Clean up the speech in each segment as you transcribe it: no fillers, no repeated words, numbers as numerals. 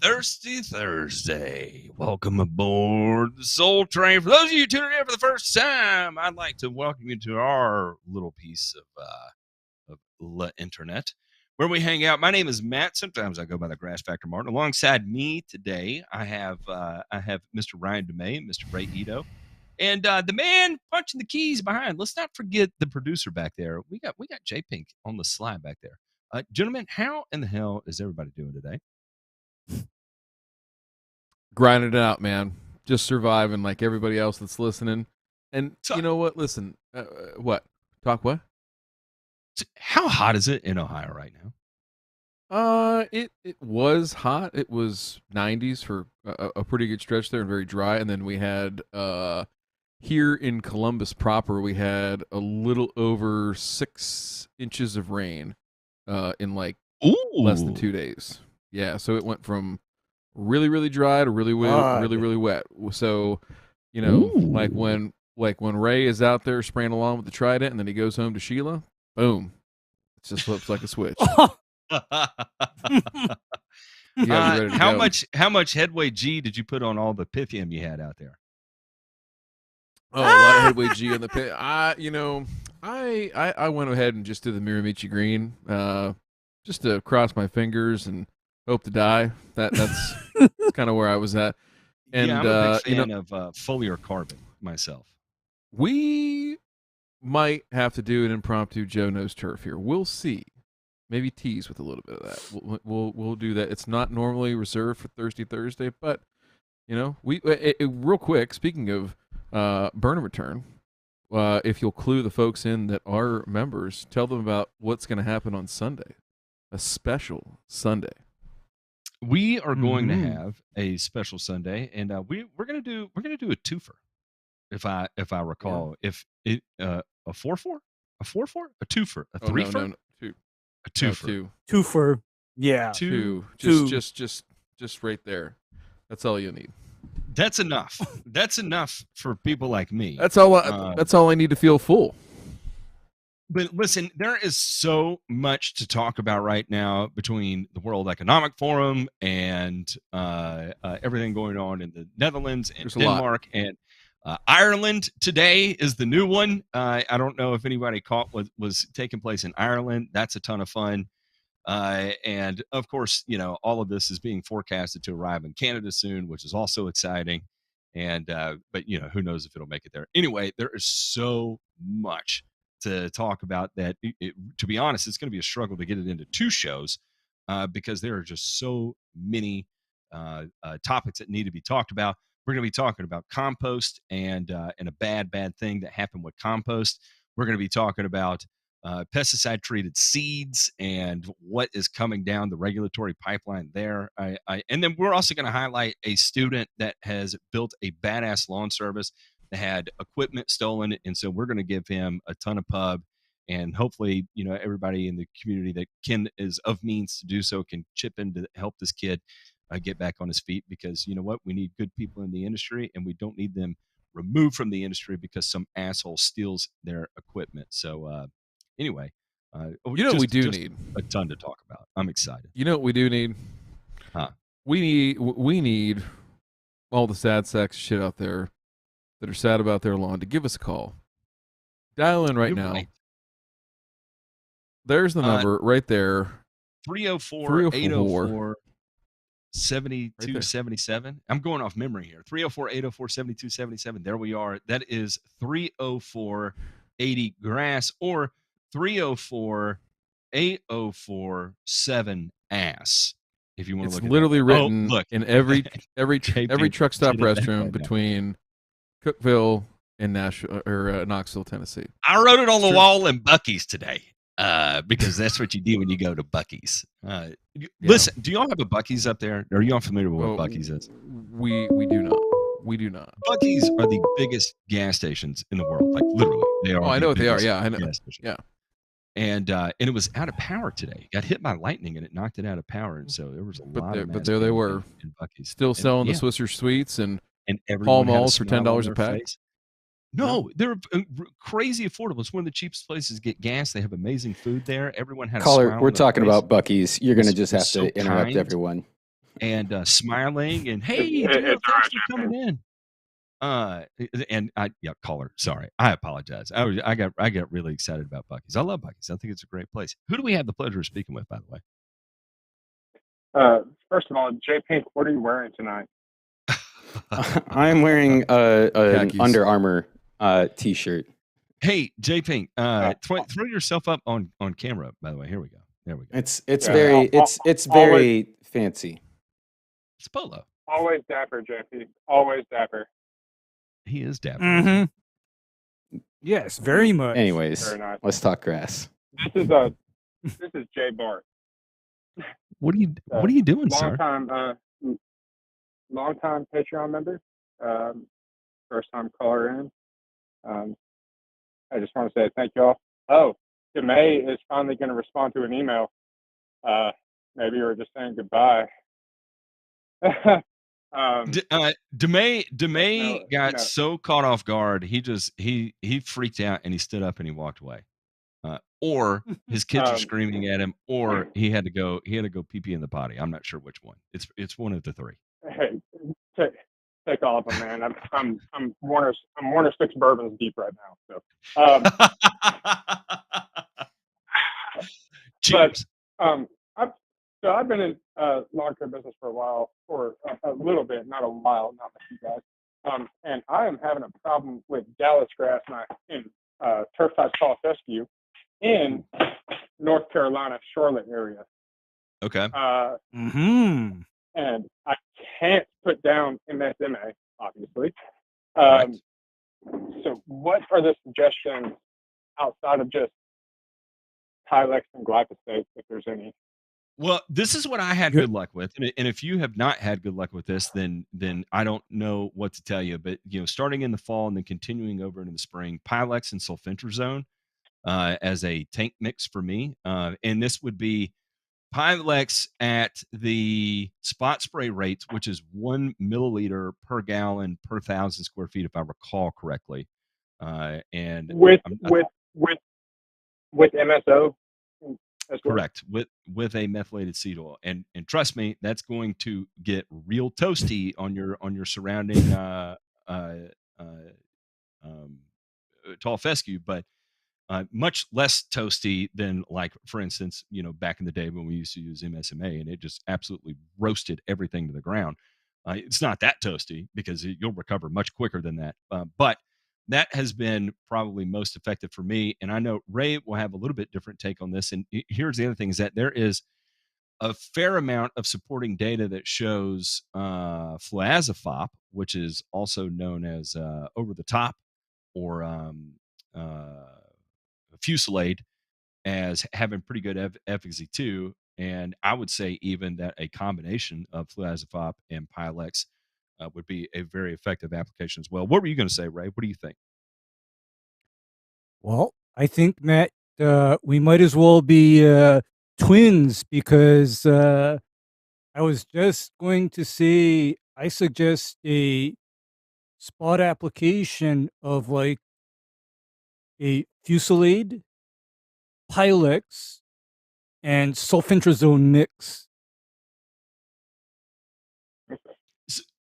Thirsty Thursday. Welcome aboard the Soul Train. For those of you tuning in for the first time, I'd like to welcome you to our little piece of the internet where we hang out. My name is Matt. Sometimes I go by the Grass Factor Martin. Alongside me today, I have Mr. Ryan DeMay, Mr. Ray Ito, and the man punching the keys behind. Let's not forget the producer back there. We got J Pink on the slide back there. Gentlemen, how in the hell is everybody doing today? Grinding it out, man. Just surviving like everybody else that's listening. And you know what? Listen, what? Talk what? How hot is it in Ohio right now? It was hot. It was 90s for a pretty good stretch there and very dry. And then we had here in Columbus proper, we had a little over 6 inches of rain in like less than 2 days. Yeah, so it went from really, really dry to really wet, really wet. So, you know, like when Ray is out there spraying along with the Trident and then he goes home to Sheila, boom, it just flips like a switch. How much headway G did you put on all the Pythium you had out there? Oh, a lot of headway G on the pit. I went ahead and just did the Miramichi Green, just to cross my fingers and hope to die. That's kind of where I was at. And I'm a big fan of foliar carbon myself. We might have to do an impromptu Joe Knows Turf here. We'll see. Maybe tease with a little bit of that. We'll do that. It's not normally reserved for Thirsty Thursday, but you know, real quick. Speaking of burn and return, if you'll clue the folks in that are members, tell them about what's going to happen on Sunday, a special Sunday. We are going to have a special Sunday, and we're gonna do a twofer, if I recall. Yeah. If it a 4-4, a 4-4, a twofer, a 3-4, no, two, a twofer, no, twofer, yeah, two, just right there. That's all you need. That's enough. That's enough for people like me. That's all. That's all I need to feel full. But listen, there is so much to talk about right now between the World Economic Forum and everything going on in the Netherlands and Denmark and Ireland. Today is the new one. I don't know if anybody caught what was taking place in Ireland. That's a ton of fun. And of course, you know, all of this is being forecasted to arrive in Canada soon, which is also exciting. And but you know, who knows if it'll make it there. Anyway, there is so much to talk about that to be honest, it's going to be a struggle to get it into 2 shows because there are just so many topics that need to be talked about. We're going to be talking about compost and a bad thing that happened with compost. We're going to be talking about pesticide treated seeds and what is coming down the regulatory pipeline there. And then we're also going to highlight a student that has built a badass lawn service that had equipment stolen, and so we're going to give him a ton of pub, and hopefully, you know, everybody in the community that is of means to do so can chip in to help this kid get back on his feet, because you know what, we need good people in the industry, and we don't need them removed from the industry because some asshole steals their equipment. So anyway, you know, we do need a ton to talk about. I'm excited. You know what we do need? We need all the sad sacks shit out there that are sad about their lawn to give us a call. Dial in right now. Right. There's the number right there. 304-804-7277. I'm going off memory here. 304-804-7277. There we are. That is 304-80-GRASS or 304-804-7-ASS. If you want to look at it. It's literally written in every truck stop restroom between Cookville and Nashville or Knoxville, Tennessee. I wrote it on the wall in Buc-ee's today because that's what you do when you go to Buc-ee's. Listen, do y'all have a Buc-ee's up there? Are y'all familiar with what Buc-ee's is? We do not. We do not. Buc-ee's are the biggest gas stations in the world. Like literally, they are. Oh, I know what they are. Yeah, I know. Yeah. And it was out of power today. Got hit by lightning and it knocked it out of power. And so there was a lot of. But there they were, in Buc-ee's. Still selling the Swisher Sweets and Paul Malls for $10 a pack. No, they're crazy affordable. It's one of the cheapest places to get gas. They have amazing food there. Everyone had Caller, we're talking about Buc-ee's. You're going to just have to interrupt everyone. and smiling and hey, It's Jill, all right, thanks for Jeff. coming in. And caller, sorry, I apologize. I got really excited about Buc-ee's. I love Buc-ee's. I think it's a great place. Who do we have the pleasure of speaking with, by the way? First of all, J Pink, what are you wearing tonight? I'm wearing an Khakis. Under Armour t-shirt. Hey, J Pink, throw yourself up on camera. By the way, here we go. There we go. It's Yeah, very very fancy. It's polo. Always dapper, JP. Always dapper. He is dapper. Mm-hmm. Yes, very much. Anyways, Very nice. let's talk grass. This is Jay Bart. What are you doing, sir? Long time Patreon member. First time caller in. I just want to say thank you all. Oh, DeMay is finally going to respond to an email. Maybe you were just saying goodbye. DeMay got so caught off guard, he freaked out and he stood up and he walked away. Or his kids are screaming at him, or he had to go pee pee in the potty. I'm not sure which one. It's one of the three. Hey, take all of them, man. I'm Warner 6 bourbons deep right now. So, Cheers. I've been in long-term business for a while, for a little bit, not a while, not like you guys. And I am having a problem with Dallas grass in turf-size tall fescue in North Carolina, Charlotte area. Okay. Mm-hmm. And I can't put down MSMA, obviously. Right. So what are the suggestions outside of just Tylex and glyphosate, if there's any? Well, this is what I had good luck with, and if you have not had good luck with this, then I don't know what to tell you. But starting in the fall and then continuing over into the spring, Pylex and sulfentrazone as a tank mix for me, and this would be Pylex at the spot spray rates, which is 1 milliliter per gallon per 1,000 square feet, if I recall correctly, and with MSO. As well. Correct, with a methylated seed oil, and trust me, that's going to get real toasty on your surrounding tall fescue, but much less toasty than, like, for instance, back in the day when we used to use MSMA, and it just absolutely roasted everything to the ground. It's not that toasty because you'll recover much quicker than that, but that has been probably most effective for me. And I know Ray will have a little bit different take on this. And here's the other thing, is that there is a fair amount of supporting data that shows fluazafop, which is also known as over the top, or Fusillade, as having pretty good efficacy too. And I would say even that a combination of fluazafop and Pylex would be a very effective application as well. What were you going to say, Ray? What do you think? Well, I think, Matt, we might as well be twins, because I was just going to say I suggest a spot application of like a Fusillade, Pylex, and sulfentrazone mix.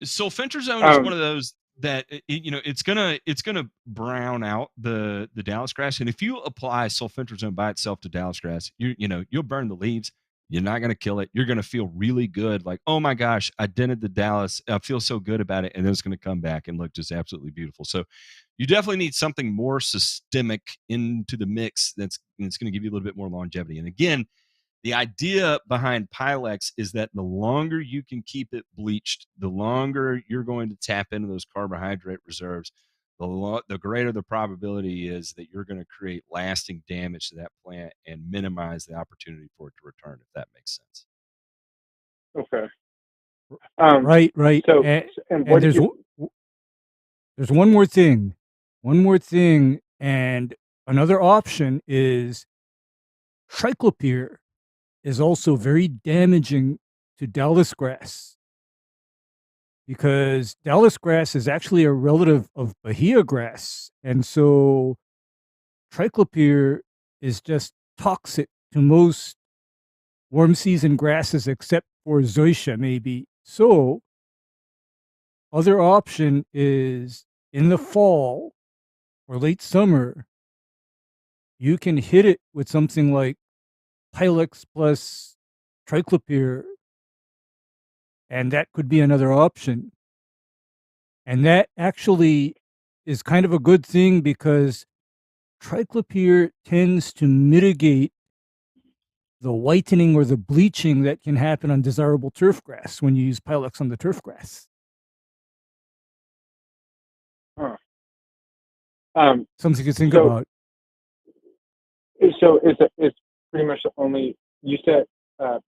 Sulfentrazone is one of those that it's gonna brown out the Dallas grass, and if you apply sulfentrazone by itself to Dallas grass, you'll burn the leaves. You're not gonna kill it. You're gonna feel really good, like, oh my gosh, I dented the Dallas. I feel so good about it, and then it's gonna come back and look just absolutely beautiful. So you definitely need something more systemic into the mix that's gonna give you a little bit more longevity. And again, the idea behind Pylex is that the longer you can keep it bleached, the longer you're going to tap into those carbohydrate reserves, the greater the probability is that you're going to create lasting damage to that plant and minimize the opportunity for it to return, if that makes sense. Okay. Right. So, and there's one more thing. And another option is triclopyr is also very damaging to Dallas grass, because Dallas grass is actually a relative of Bahia grass. And so triclopyr is just toxic to most warm season grasses except for zoysia maybe. So other option is in the fall or late summer, you can hit it with something like Pilex plus triclopyr, and that could be another option. And that actually is kind of a good thing because triclopyr tends to mitigate the whitening or the bleaching that can happen on desirable turf grass when you use Pilex on the turf grass. Huh. Something to think So- about. So it's pretty much the only, you said,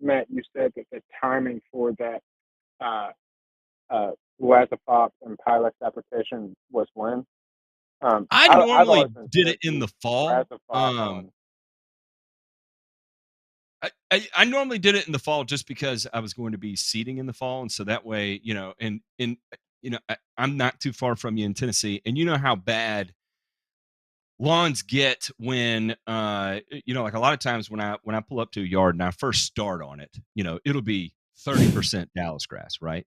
Matt, you said that the timing for that Lazapop and Pilex application was when? I I've normally always been did it scared in to the fall. Lazapop on- I normally did it in the fall just because I was going to be seeding in the fall, and so that way, I'm not too far from you in Tennessee, and you know how bad lawns get when like a lot of times when I pull up to a yard and I first start on it, it'll be 30% Dallas grass, right?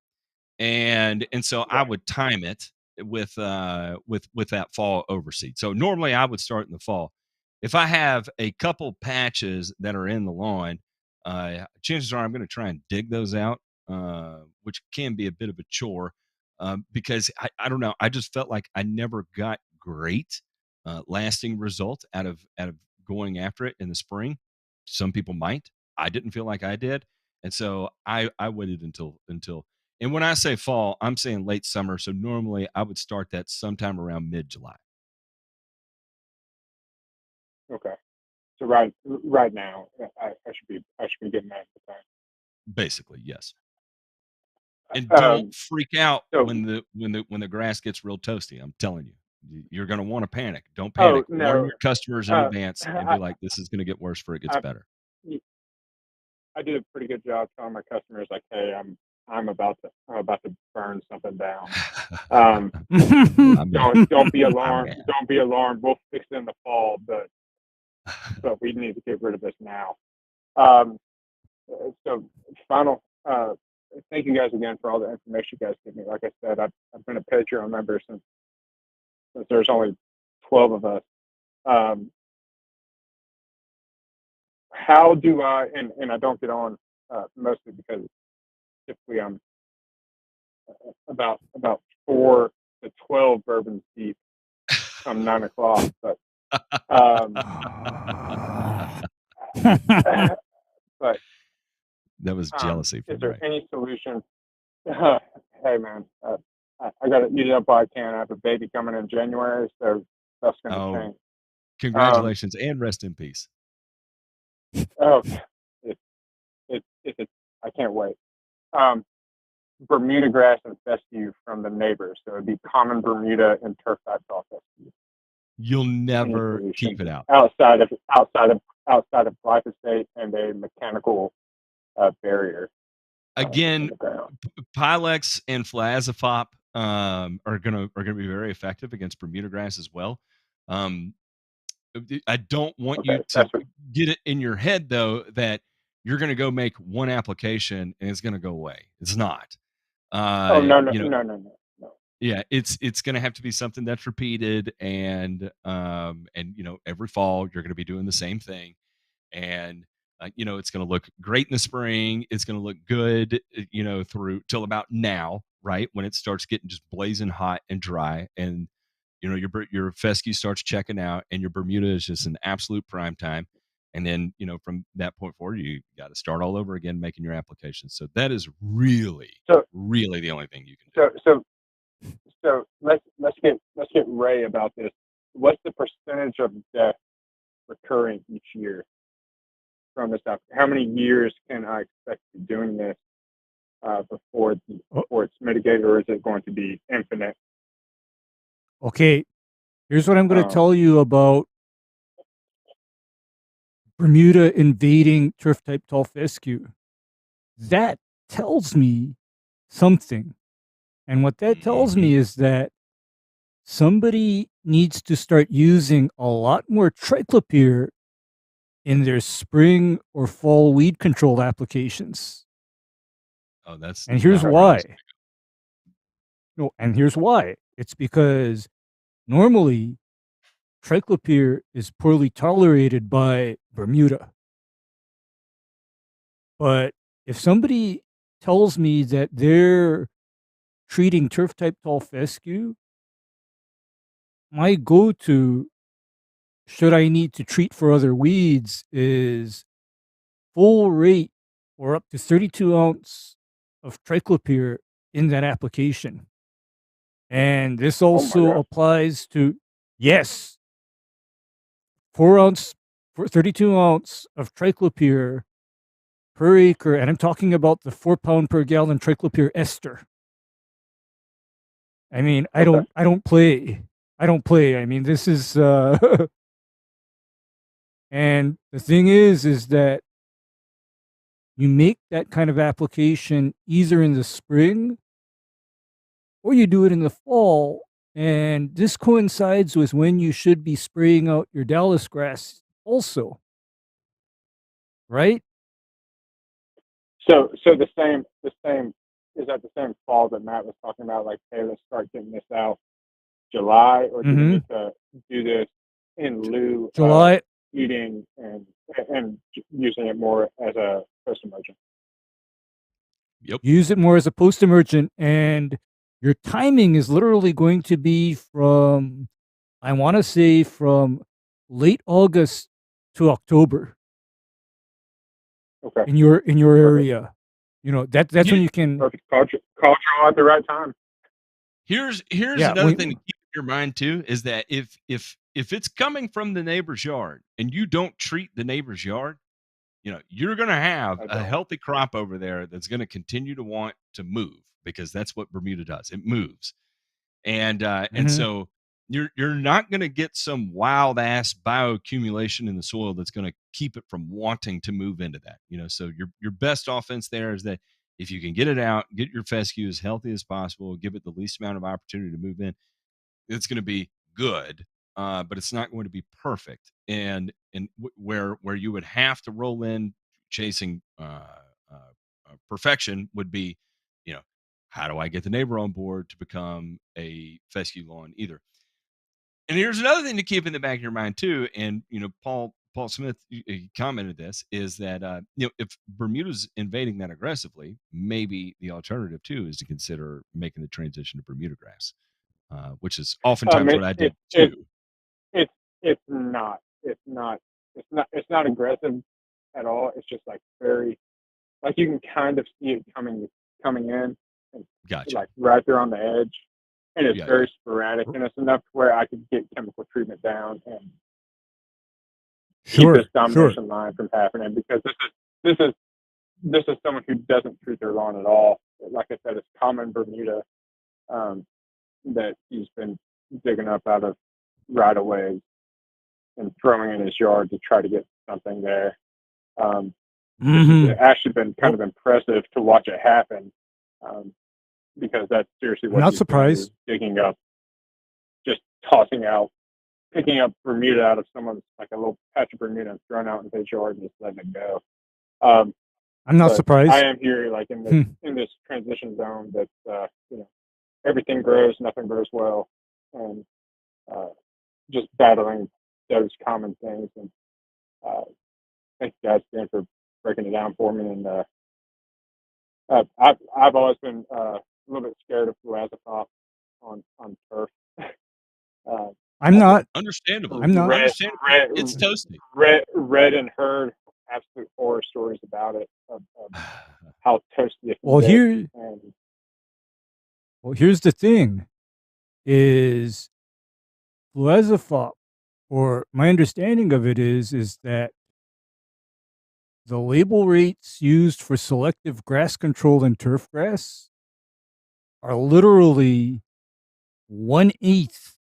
And so I would time it with that fall overseed. So normally I would start in the fall. If I have a couple patches that are in the lawn, chances are I'm going to try and dig those out, which can be a bit of a chore, because I don't know. I just felt like I never got great lasting results out of going after it in the spring. Some people might. I didn't feel like I did, and so I waited until. And when I say fall, I'm saying late summer. So normally I would start that sometime around mid-July. Okay. So right now, I should be getting that at the time. Basically, yes. And don't freak out so- when the grass gets real toasty. I'm telling you, you're going to want to panic. Don't panic. no. Warn your customers in advance and be I- like, "This is going to get worse before it gets better." I did a pretty good job telling my customers, like, "Hey, I'm about to burn something down. Don't be alarmed. Don't be alarmed. We'll fix it in the fall, but we need to get rid of this now." So final. Thank you guys again for all the information you guys give me. Like I said, I've been a Patreon member since there's only 12 of us. How do I, and I don't get on mostly because typically I'm about 4 to 12 bourbons deep come 9 o'clock, but but that was jealousy. Is there any solution? Hey man, I got to eat it up while I can. I have a baby coming in January, so that's going to change. Congratulations and rest in peace. Oh, I can't wait. Bermuda grass and fescue from the neighbors, so it'd be common Bermuda and turf type tall fescue. You'll never keep it out outside of glyphosate and a mechanical barrier. Again, Pilex and Flaazafop are gonna be very effective against Bermuda grass as well. I don't want you to get it in your head though that you're going to go make one application and it's going to go away. It's not. No. Yeah, it's going to have to be something that's repeated, and every fall you're going to be doing the same thing, and it's going to look great in the spring. It's going to look good, through till about now, right when it starts getting just blazing hot and dry, and your fescue starts checking out, and your Bermuda is just an absolute prime time. And then, from that point forward, you got to start all over again, making your applications. So that is really the only thing you can do. So let's get Ray about this. What's the percentage of death recurring each year from this? How many years can I expect to be doing this before it's mitigated, or is it going to be infinite? Okay, here's what I'm going to tell you about Bermuda invading turf type tall fescue. That tells me something. And what that tells me is that somebody needs to start using a lot more triclopyr in their spring or fall weed control applications. Oh, that's And here's not where I was why. No, and here's why. It's because normally triclopyr is poorly tolerated by Bermuda. But if somebody tells me that they're treating turf type tall fescue, my go-to, should I need to treat for other weeds, is full rate or up to 32 ounce of triclopyr in that application. And this also applies to, yes, 32 ounce of triclopyr per acre. And I'm talking about the 4 pound per gallon triclopyr ester. I mean, I don't play. I mean, this is, and the thing is that you make that kind of application either in the spring or you do it in the fall. And this coincides with when you should be spraying out your Dallas grass also. Right? So the same is that the same fall that Matt was talking about, like, hey, let's start getting this out July, or do we need to do this in lieu July of eating and using it more as a post-emergent? Yep. Use it more as a post-emergent, and your timing is literally going to be from, I want to say, from late August to October. Okay. In your area, you know, that's when you can. Perfect. Culture at the right time. Here's another thing to keep in your mind too, is that if it's coming from the neighbor's yard and you don't treat the neighbor's yard, you know, you're going to have a healthy crop over there that's going to continue to want to move, because that's what Bermuda does. It moves. And so you're not going to get some wild ass bioaccumulation in the soil that's going to keep it from wanting to move into that. You know, so your best offense there is that if you can get it out, get your fescue as healthy as possible, give it the least amount of opportunity to move in, it's going to be good, but it's not going to be perfect. And where you would have to roll in chasing perfection would be, you know, how do I get the neighbor on board to become a fescue lawn either? And here's another thing to keep in the back of your mind too. And, you know, Paul Smith commented this, is that, you know, if Bermuda's invading that aggressively, maybe the alternative too is to consider making the transition to Bermuda grass, which is oftentimes what I did too. It's not aggressive at all. It's just like very, like, you can kind of see it coming in, and like right there on the edge, and it's very sporadic, and it's enough where I could get chemical treatment down and keep this domination line from happening, because this is someone who doesn't treat their lawn at all. Like I said, it's common Bermuda that he's been digging up out of right of ways and throwing in his yard to try to get something there. It's actually been kind of impressive to watch it happen, because that's seriously what not surprised. Digging up, just picking up Bermuda out of someone's, like a little patch of Bermuda, and throwing out in his yard and just letting it go. I'm not surprised. I am here, like, in this transition zone that you know, everything grows, nothing grows well, and just battling those common things. And thank you guys again for breaking it down for me. And I've always been a little bit scared of Fungicide on turf. I'm not. Understandable. I'm not. It's toasty. Read and heard absolute horror stories about it, of how toasty it can get. Well, here's the thing: is Fungicide, or my understanding of it is that the label rates used for selective grass control in turf grass are literally 1/8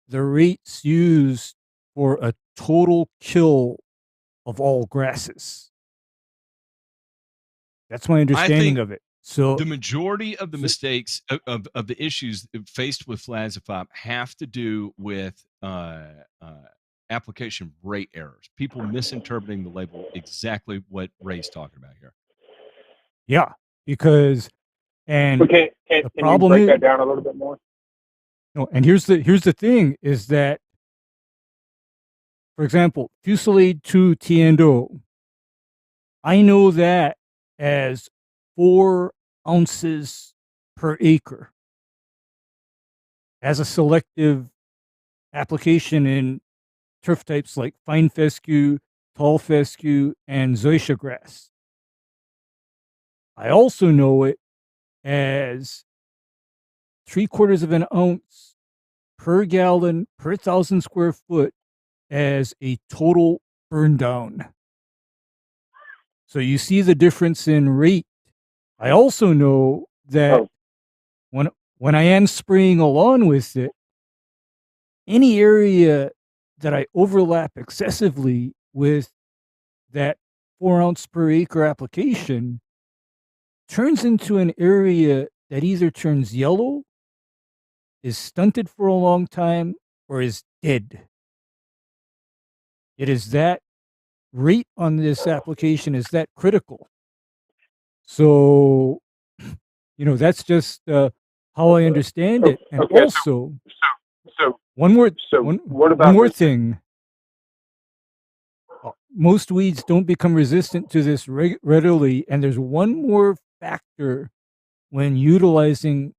the rates used for a total kill of all grasses. That's my understanding of it. So the majority of the mistakes of the issues faced with Fungicide have to do with application rate errors. People misinterpreting the label, exactly what Ray's talking about here. Yeah, because And Okay, can you problem break is- that down a little bit more? no, and here's the thing is that, for example, Fusillade 2 T&O, I know that as 4 ounces per acre as a selective application in turf types like fine fescue, tall fescue, and zoysia grass. I also know it as 3/4 of an ounce per gallon per 1,000 square foot as a total burn down. So you see the difference in rate. I also know that when I am spraying a lawn with it, any area that I overlap excessively with that 4 ounce per acre application turns into an area that either turns yellow, is stunted for a long time, or is dead. It is that rate on this application is that critical. So, that's just how I understand it. And Okay, also, So one more what about one more this? thing. Most weeds don't become resistant to this readily, and there's one more factor when utilizing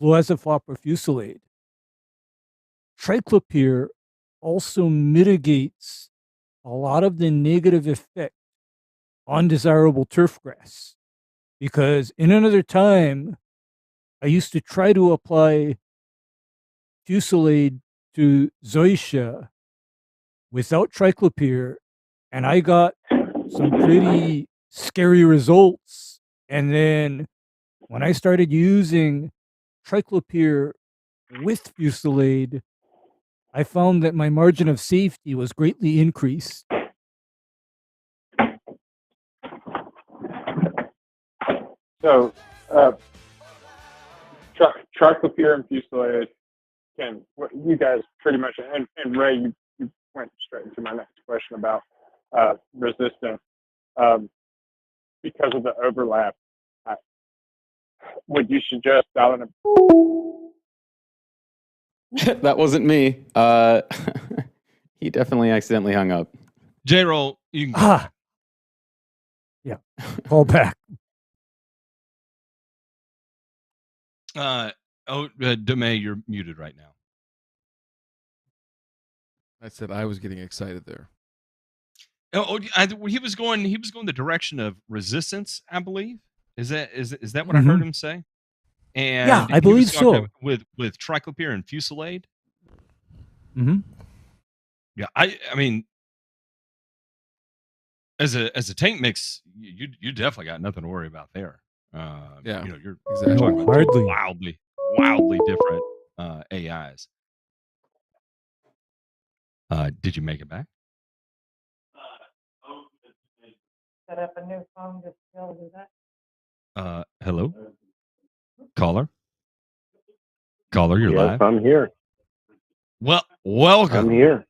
fluazafop or Fusillade. Triclopyr also mitigates a lot of the negative effect on desirable turf grass, because in another time, I used to try to apply Fusillade to zoysia without triclopyr, and I got some pretty scary results. And then when I started using triclopyr with Fusillade, I found that my margin of safety was greatly increased. So, triclopyr and Fusillade you guys pretty much, and Ray, you went straight into my next question about resistance. Because of the overlap, would you suggest dialing a That wasn't me. He definitely accidentally hung up. J-Roll, you can go. Yeah, call back. Demay, you're muted right now. I said I was getting excited there. He was going the direction of resistance, I believe. Is that what I heard him say? And yeah, I he believe was talking so. With triclopyr and Fusillade. Mm-hmm. Yeah, I mean, as a tank mix, you definitely got nothing to worry about there. Yeah, you're exactly. talking about two Hardly. wildly different AIs. Did you make it back? Set up a new phone to be able to do that. Hello, caller, you're live. I'm here. Well, welcome. I'm here.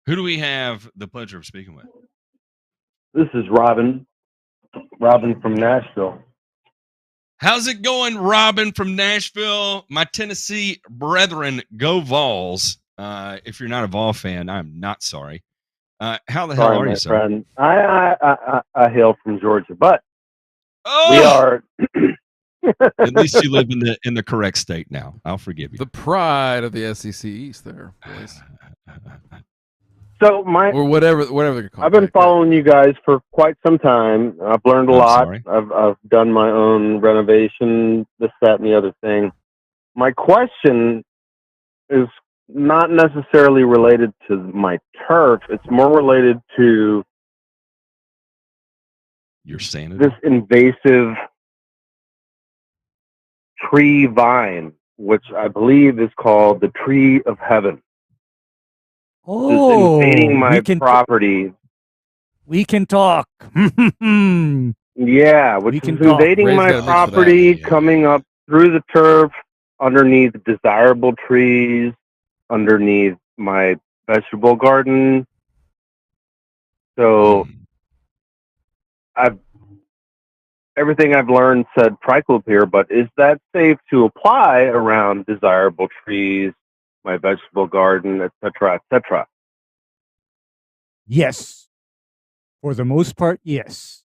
Who do we have the pleasure of speaking with? This is Robin from Nashville. How's it going, Robin from Nashville? My Tennessee brethren, go Vols. If you're not a Vol fan, I'm not sorry. How the hell are you, sir? Friend. I hail from Georgia, but we are. At least you live in the correct state now. I'll forgive you. The pride of the SEC East, there, boys. So or whatever they're called. I've been following you guys for quite some time. I've learned a lot. Sorry. I've done my own renovation, this, that, and the other thing. My question is not necessarily related to my turf. It's more related to your sanity. This invasive tree vine, which I believe is called the tree of heaven. Oh, it's invading my property. We can talk. Yeah, which is invading my property, coming up through the turf, underneath desirable trees, underneath my vegetable garden. So everything I've learned said triclopyr, but is that safe to apply around desirable trees, my vegetable garden, etc., etc.? Yes. For the most part, yes.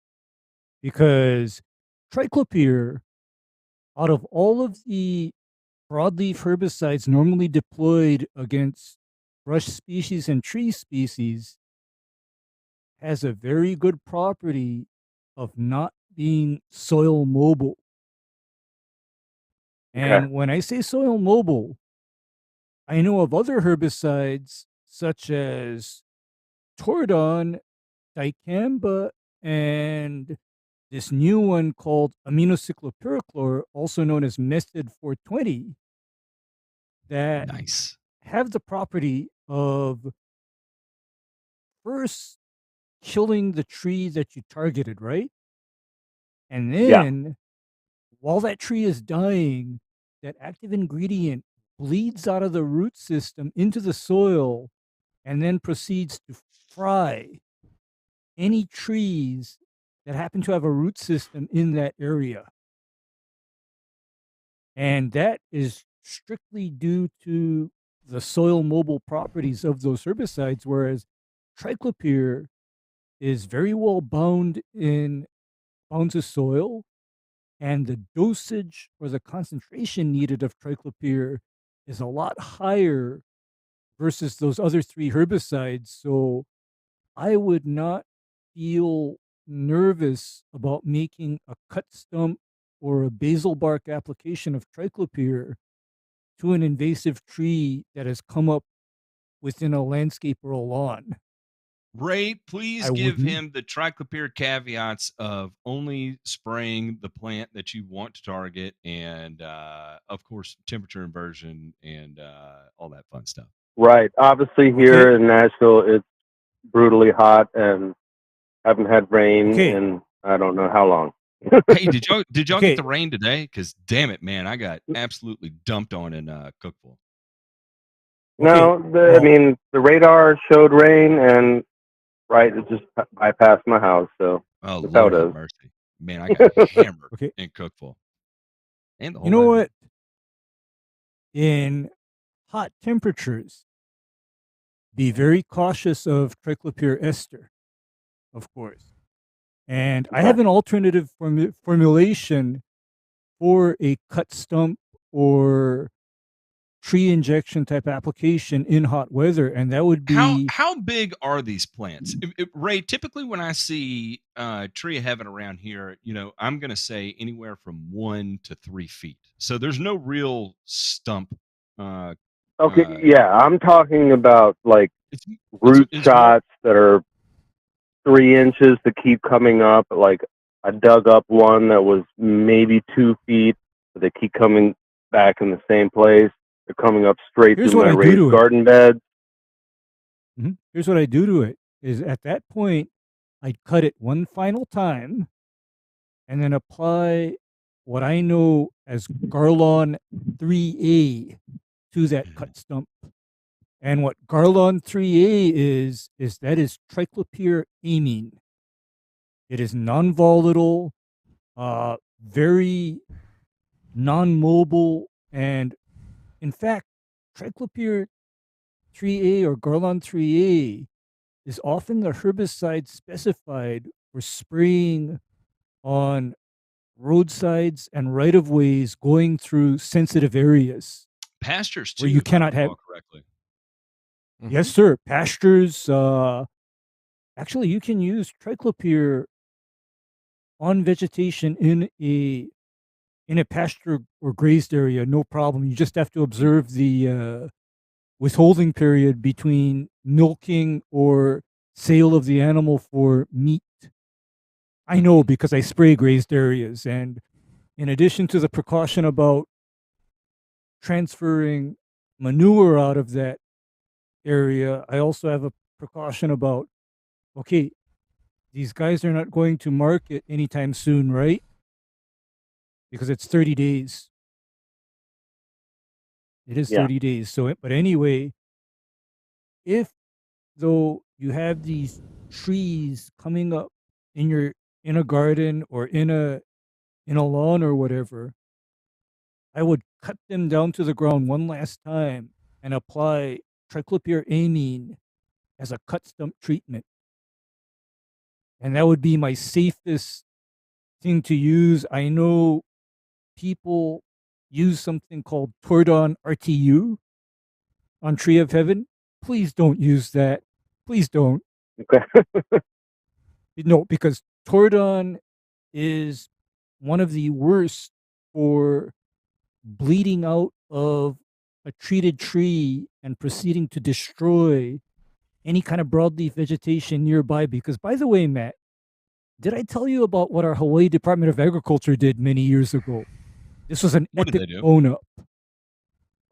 Because triclopyr, out of all of the broadleaf herbicides normally deployed against brush species and tree species, has a very good property of not being soil mobile. And when I say soil mobile, I know of other herbicides such as Tordon, dicamba, and this new one called aminocyclopyrachlor, also known as Method 420, that Nice. have the property of first killing the tree that you targeted, right? And then while that tree is dying, that active ingredient bleeds out of the root system into the soil and then proceeds to fry any trees that happen to have a root system in that area. And that is strictly due to the soil mobile properties of those herbicides, whereas triclopyr is very well bound to soil, and the dosage or the concentration needed of triclopyr is a lot higher versus those other three herbicides. So I would not feel nervous about making a cut stump or a basal bark application of triclopyr to an invasive tree that has come up within a landscape or a lawn. Ray, please give him the triclopyr caveats of only spraying the plant that you want to target and, of course, temperature inversion and all that fun stuff. Right. Obviously, here in Nashville, it's brutally hot and haven't had rain in I don't know how long. Hey, did y'all get the rain today? Because damn it, man, I got absolutely dumped on in Cookeville. No, I mean the radar showed rain, and it just bypassed my house. So Lord have mercy, man, I got hammered in Cookeville. And the whole you know what? In hot temperatures, be very cautious of triclopyr ester, of course. And I have an alternative formulation for a cut stump or tree injection type application in hot weather, and that would be how big are these plants? Ray, typically when I see tree of heaven around here, I'm going to say anywhere from 1 to 3 feet. So there's no real stump. I'm talking about like root shots that are 3 inches that keep coming up. Like I dug up one that was maybe 2 feet, but they keep coming back in the same place. They're coming up straight through my raised garden beds. Here's what I do to it: is at that point, I'd cut it one final time, and then apply what I know as Garlon 3A to that cut stump. And what Garlon 3A is that is triclopyr amine. It is non-volatile, very non-mobile, and in fact, triclopyr 3A or Garlon 3A is often the herbicide specified for spraying on roadsides and right-of-ways going through sensitive areas. Pastures too, where you cannot have correctly. Yes, sir. Pastures. Actually, you can use triclopyr on vegetation in a pasture or grazed area, no problem. You just have to observe the withholding period between milking or sale of the animal for meat. I know because I spray grazed areas, and in addition to the precaution about transferring manure out of that area, I also have a precaution about, okay, these guys are not going to market anytime soon, right? Because it's 30 days. It is 30 days. So, but anyway, if though you have these trees coming up in a garden or in a in a lawn or whatever, I would cut them down to the ground one last time and apply triclopyramine as a cut stump treatment. And that would be my safest thing to use. I know people use something called Tordon RTU on Tree of Heaven. Please don't use that. Please don't. Okay. No, because Tordon is one of the worst for bleeding out of a treated tree and proceeding to destroy any kind of broadleaf vegetation nearby. Because, by the way, Matt, did I tell you about what our Hawaii Department of Agriculture did many years ago? This was an What did epic they do? bone-up.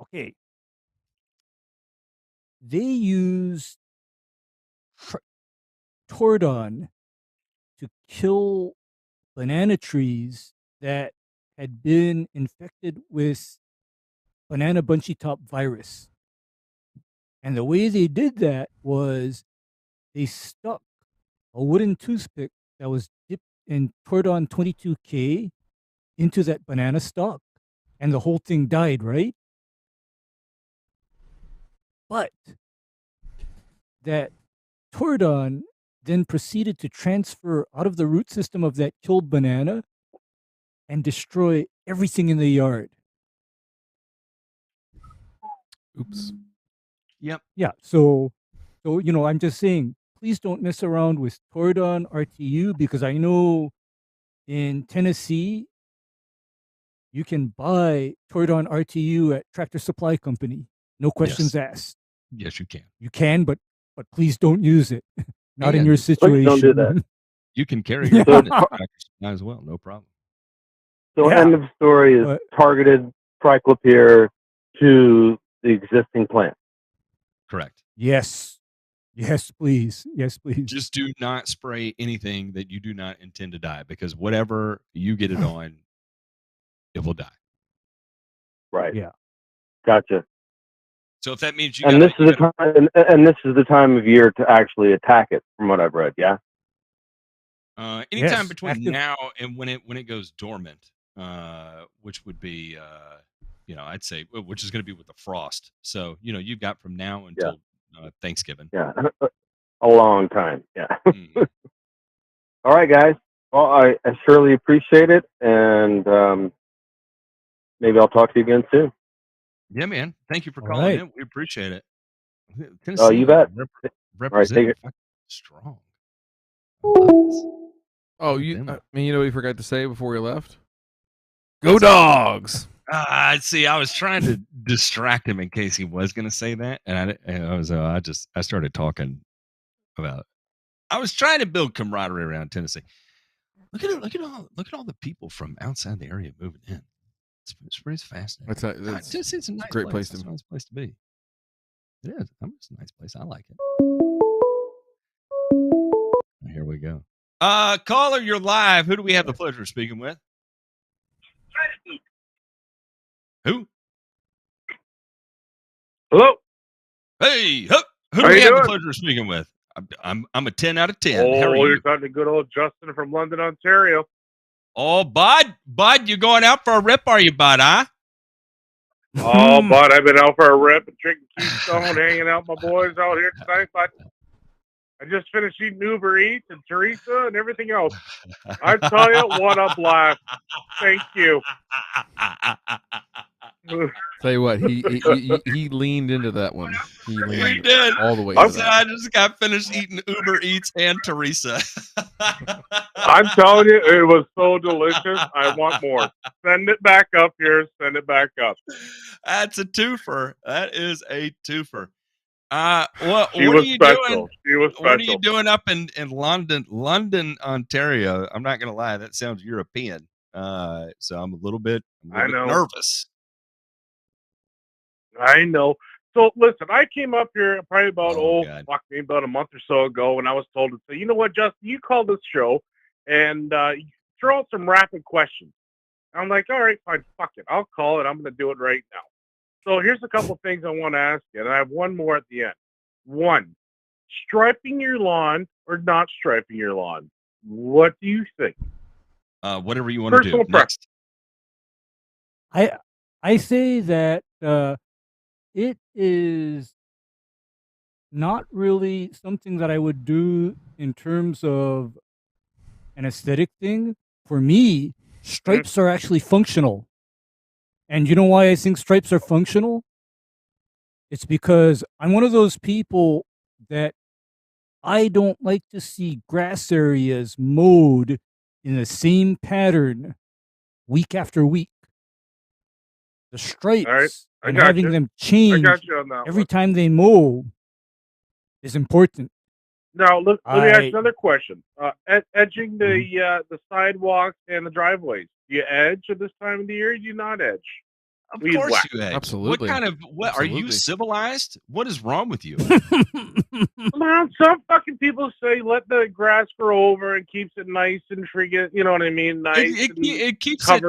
Okay. They used Tordon to kill banana trees that had been infected with banana bunchy top virus. And the way they did that was they stuck a wooden toothpick that was dipped in Tordon 22K into that banana stalk, and the whole thing died, right? But that Tordon then proceeded to transfer out of the root system of that killed banana and destroy everything in the yard. Oops. Yep. Yeah. So I'm just saying, please don't mess around with Tordon RTU, because I know in Tennessee you can buy Tordon RTU at Tractor Supply Company. No questions asked. Yes, you can. You can, but please don't use it. Not in And your Please situation. don't do that. You can carry your gun at Tractor Supply as well, no problem. So Yeah. end of story is But- targeted triclopyr to the existing plant. Correct. Yes. Yes, please. Yes, please. Just do not spray anything that you do not intend to die, because whatever you get it on, it will die. Right. Yeah. Gotcha. So if that means you And gotta, this is the time, and this is the time of year to actually attack it, from what I've read. Yeah. anytime Yes, between active- now and when it goes dormant, which would be I'd say, which is going to be with the frost. So you've got from now until Thanksgiving. Yeah. A long time. Yeah. Mhm. All right, guys. Well, I surely appreciate it, and maybe I'll talk to you again soon. Yeah, man. Thank you for All calling right. in. We appreciate it. Tennessee, Oh, you bet. Representing take it. fucking strong. I love this. Oh, Look at you them. what you forgot to say before we left? Go Dogs! See, I was trying to distract him in case he was going to say that, and I started talking about. I was trying to build camaraderie around Tennessee. Look at all the people from outside the area moving in. It's pretty fascinating. Tennessee's a nice great place It's to- a nice place to be. It is. It's a nice place. I like it. Here we go. Caller, you're live. Who do we have the pleasure of speaking with? Who? Hello. Hey, who How do we you have the doing? pleasure of speaking with? I'm a 10 out of 10. Oh, How are you? you're talking to good old Justin from London, Ontario. Oh, Bud, you going out for a rip? Are you, Bud? Huh? Oh, but I've been out for a rip and drinking Keystone, hanging out with my boys out here tonight. But I just finished eating Uber Eats and Teresa and everything else. I tell you, what a blast! Thank you. Tell you what, he leaned into that one. He He leaned did. all the way I into that. I just got finished eating Uber Eats and Teresa. I'm telling you, it was so delicious. I want more. Send it back up here. Send it back up. That's a twofer. That is a twofer. What She are was you special. doing? She was special. What are you doing up in London, Ontario? I'm not gonna lie, that sounds European. So I'm a little bit nervous. I know. So listen, I came up here probably about about a month or so ago, and I was told to say, you know what, Justin, you call this show and throw out some rapid questions. I'm like, all right, fine, fuck it, I'll call it. I'm going to do it right now. So here's a couple things I want to ask you, and I have one more at the end. One, striping your lawn or not striping your lawn? What do you think? Whatever you want to do. Next. I say that it is not really something that I would do in terms of an aesthetic thing. For me, stripes are actually functional. And you know why I think stripes are functional? It's because I'm one of those people that I don't like to see grass areas mowed in the same pattern week after week. The stripes and having them change every time they mow is important. Now, let me ask another question. Edging the sidewalks and the driveways. Do you edge at this time of the year? Or do you not edge? Of course you edge. Absolutely. What are you civilized? What is wrong with you? Well, some fucking people say let the grass grow over and keeps it nice and freaking, you know what I mean? Nice. It keeps it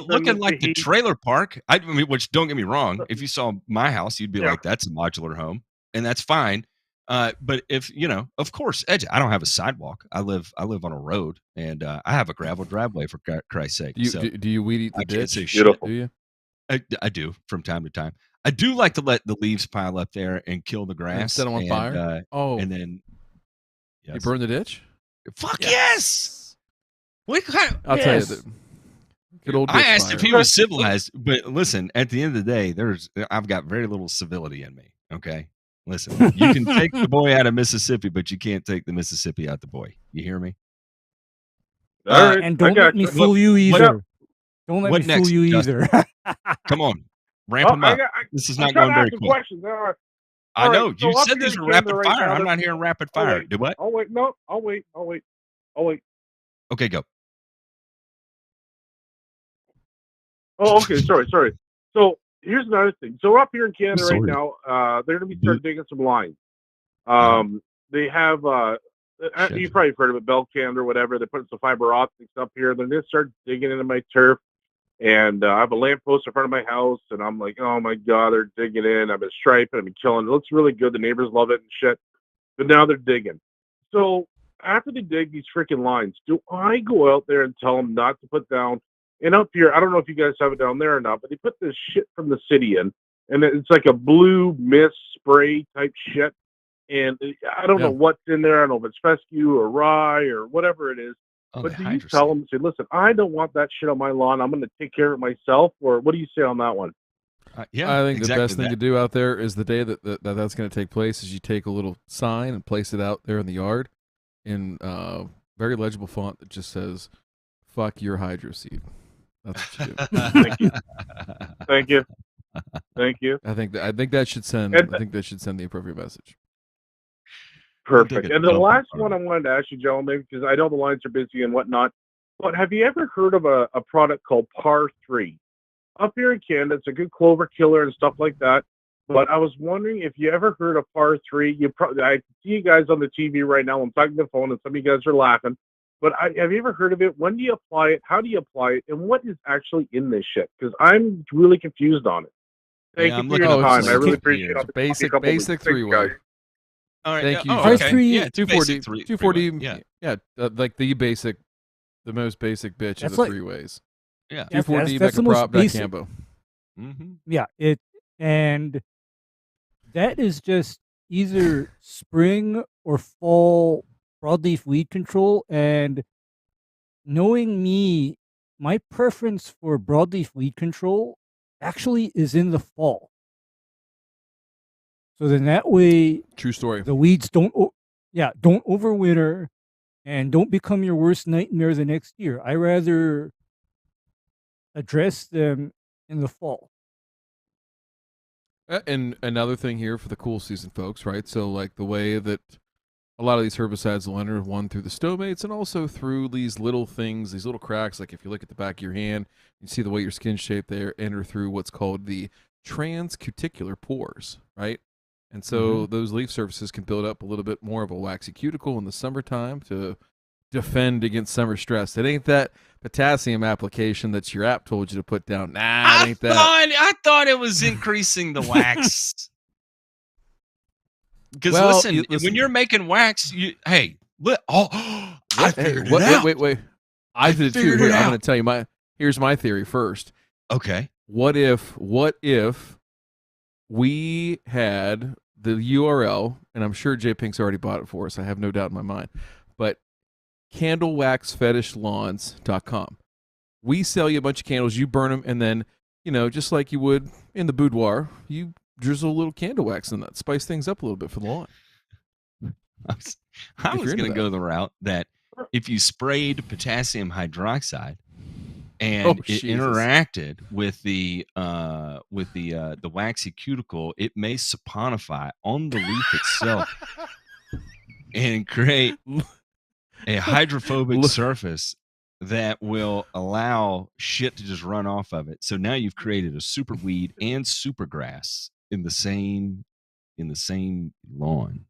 looking like the trailer park. I mean, which don't get me wrong. If you saw my house, you'd be like, that's a modular home, and that's fine. But if of course, edge. I don't have a sidewalk. I live on a road, and I have a gravel driveway for Christ's sake. Do you weed eat the ditch? Beautiful. Do you? I do from time to time. I do like to let the leaves pile up there and kill the grass. And set them on fire? And then you burn the ditch? Fuck yes! What kind of, I'll tell you that. Good old I asked fire. if he was civilized, but listen, at the end of the day, I've got very little civility in me. Okay? Listen, you can take the boy out of Mississippi, but you can't take the Mississippi out the boy. You hear me? And don't let me fool you either. Don't let me fool you either. Come on. Ramp them up. This is not going very quick. I know. You said these were rapid fire. I'm not hearing rapid fire. Do what? I'll wait. No, I'll wait. Okay, go. Oh, okay. Sorry. So here's another thing. So up here in Canada right now, they're going to be starting digging some lines. They have, you've probably heard of it, Belcan or whatever. They're putting some fiber optics up here. They're going to start digging into my turf. And I have a lamppost in front of my house, and I'm like, oh my God, they're digging in. I've been striping, I've been killing. It looks really good. The neighbors love it and shit. But now they're digging. So after they dig these freaking lines, do I go out there and tell them not to put down? And up here, I don't know if you guys have it down there or not, but they put this shit from the city in, and it's like a blue mist spray type shit. And I don't know what's in there. I don't know if it's fescue or rye or whatever it is. But do you tell them, say, listen, I don't want that shit on my lawn. I'm going to take care of it myself? Or what do you say on that one? I think the best thing to do out there is the day that's going to take place is you take a little sign and place it out there in the yard in very legible font that just says, fuck your hydro seed. That's what you do. Thank you. I think that should send the appropriate message. Perfect. And the last one I wanted to ask you, gentlemen, because I know the lines are busy and whatnot, but have you ever heard of a product called Par 3? Up here in Canada, it's a good clover killer and stuff like that. But I was wondering if you ever heard of Par 3. I see you guys on the TV right now. I'm talking to the phone, and some of you guys are laughing. But have you ever heard of it? When do you apply it? How do you apply it? And what is actually in this shit? Because I'm really confused on it. Thank you for your time. I really appreciate it. Basic three-way. All right. Thank you. Okay. 240. Yeah, like the most basic bitch of the three-ways. Yeah. 240 megaprop.cambo. Mm-hmm. Yeah, and that is just either spring or fall broadleaf weed control. And knowing me, my preference for broadleaf weed control actually is in the fall. So then that way, true story, the weeds don't overwinter and don't become your worst nightmare the next year. I rather address them in the fall. And another thing here for the cool season folks, right? So like the way that a lot of these herbicides will enter one through the stomates and also through these little things, these little cracks. Like if you look at the back of your hand, you see the way your skin's shaped there, enter through what's called the transcuticular pores, right? And so those leaf surfaces can build up a little bit more of a waxy cuticle in the summertime to defend against summer stress. It ain't that potassium application that your app told you to put down. Nah, it ain't that. I thought it was increasing the wax. Because listen, when you're making wax, I figured it out. Wait. I did too. Here, I'm going to tell you here's my theory first. Okay. What if we had the URL, and I'm sure J Pink's already bought it for us. I have no doubt in my mind. But candlewaxfetishlawns.com. We sell you a bunch of candles, you burn them, and then, just like you would in the boudoir, you drizzle a little candle wax in that, spice things up a little bit for the lawn. I was going to go the route that if you sprayed potassium hydroxide and it interacted with the waxy cuticle, it may saponify on the leaf itself and create a hydrophobic surface that will allow shit to just run off of it. So now you've created a super weed and super grass in the same lawn.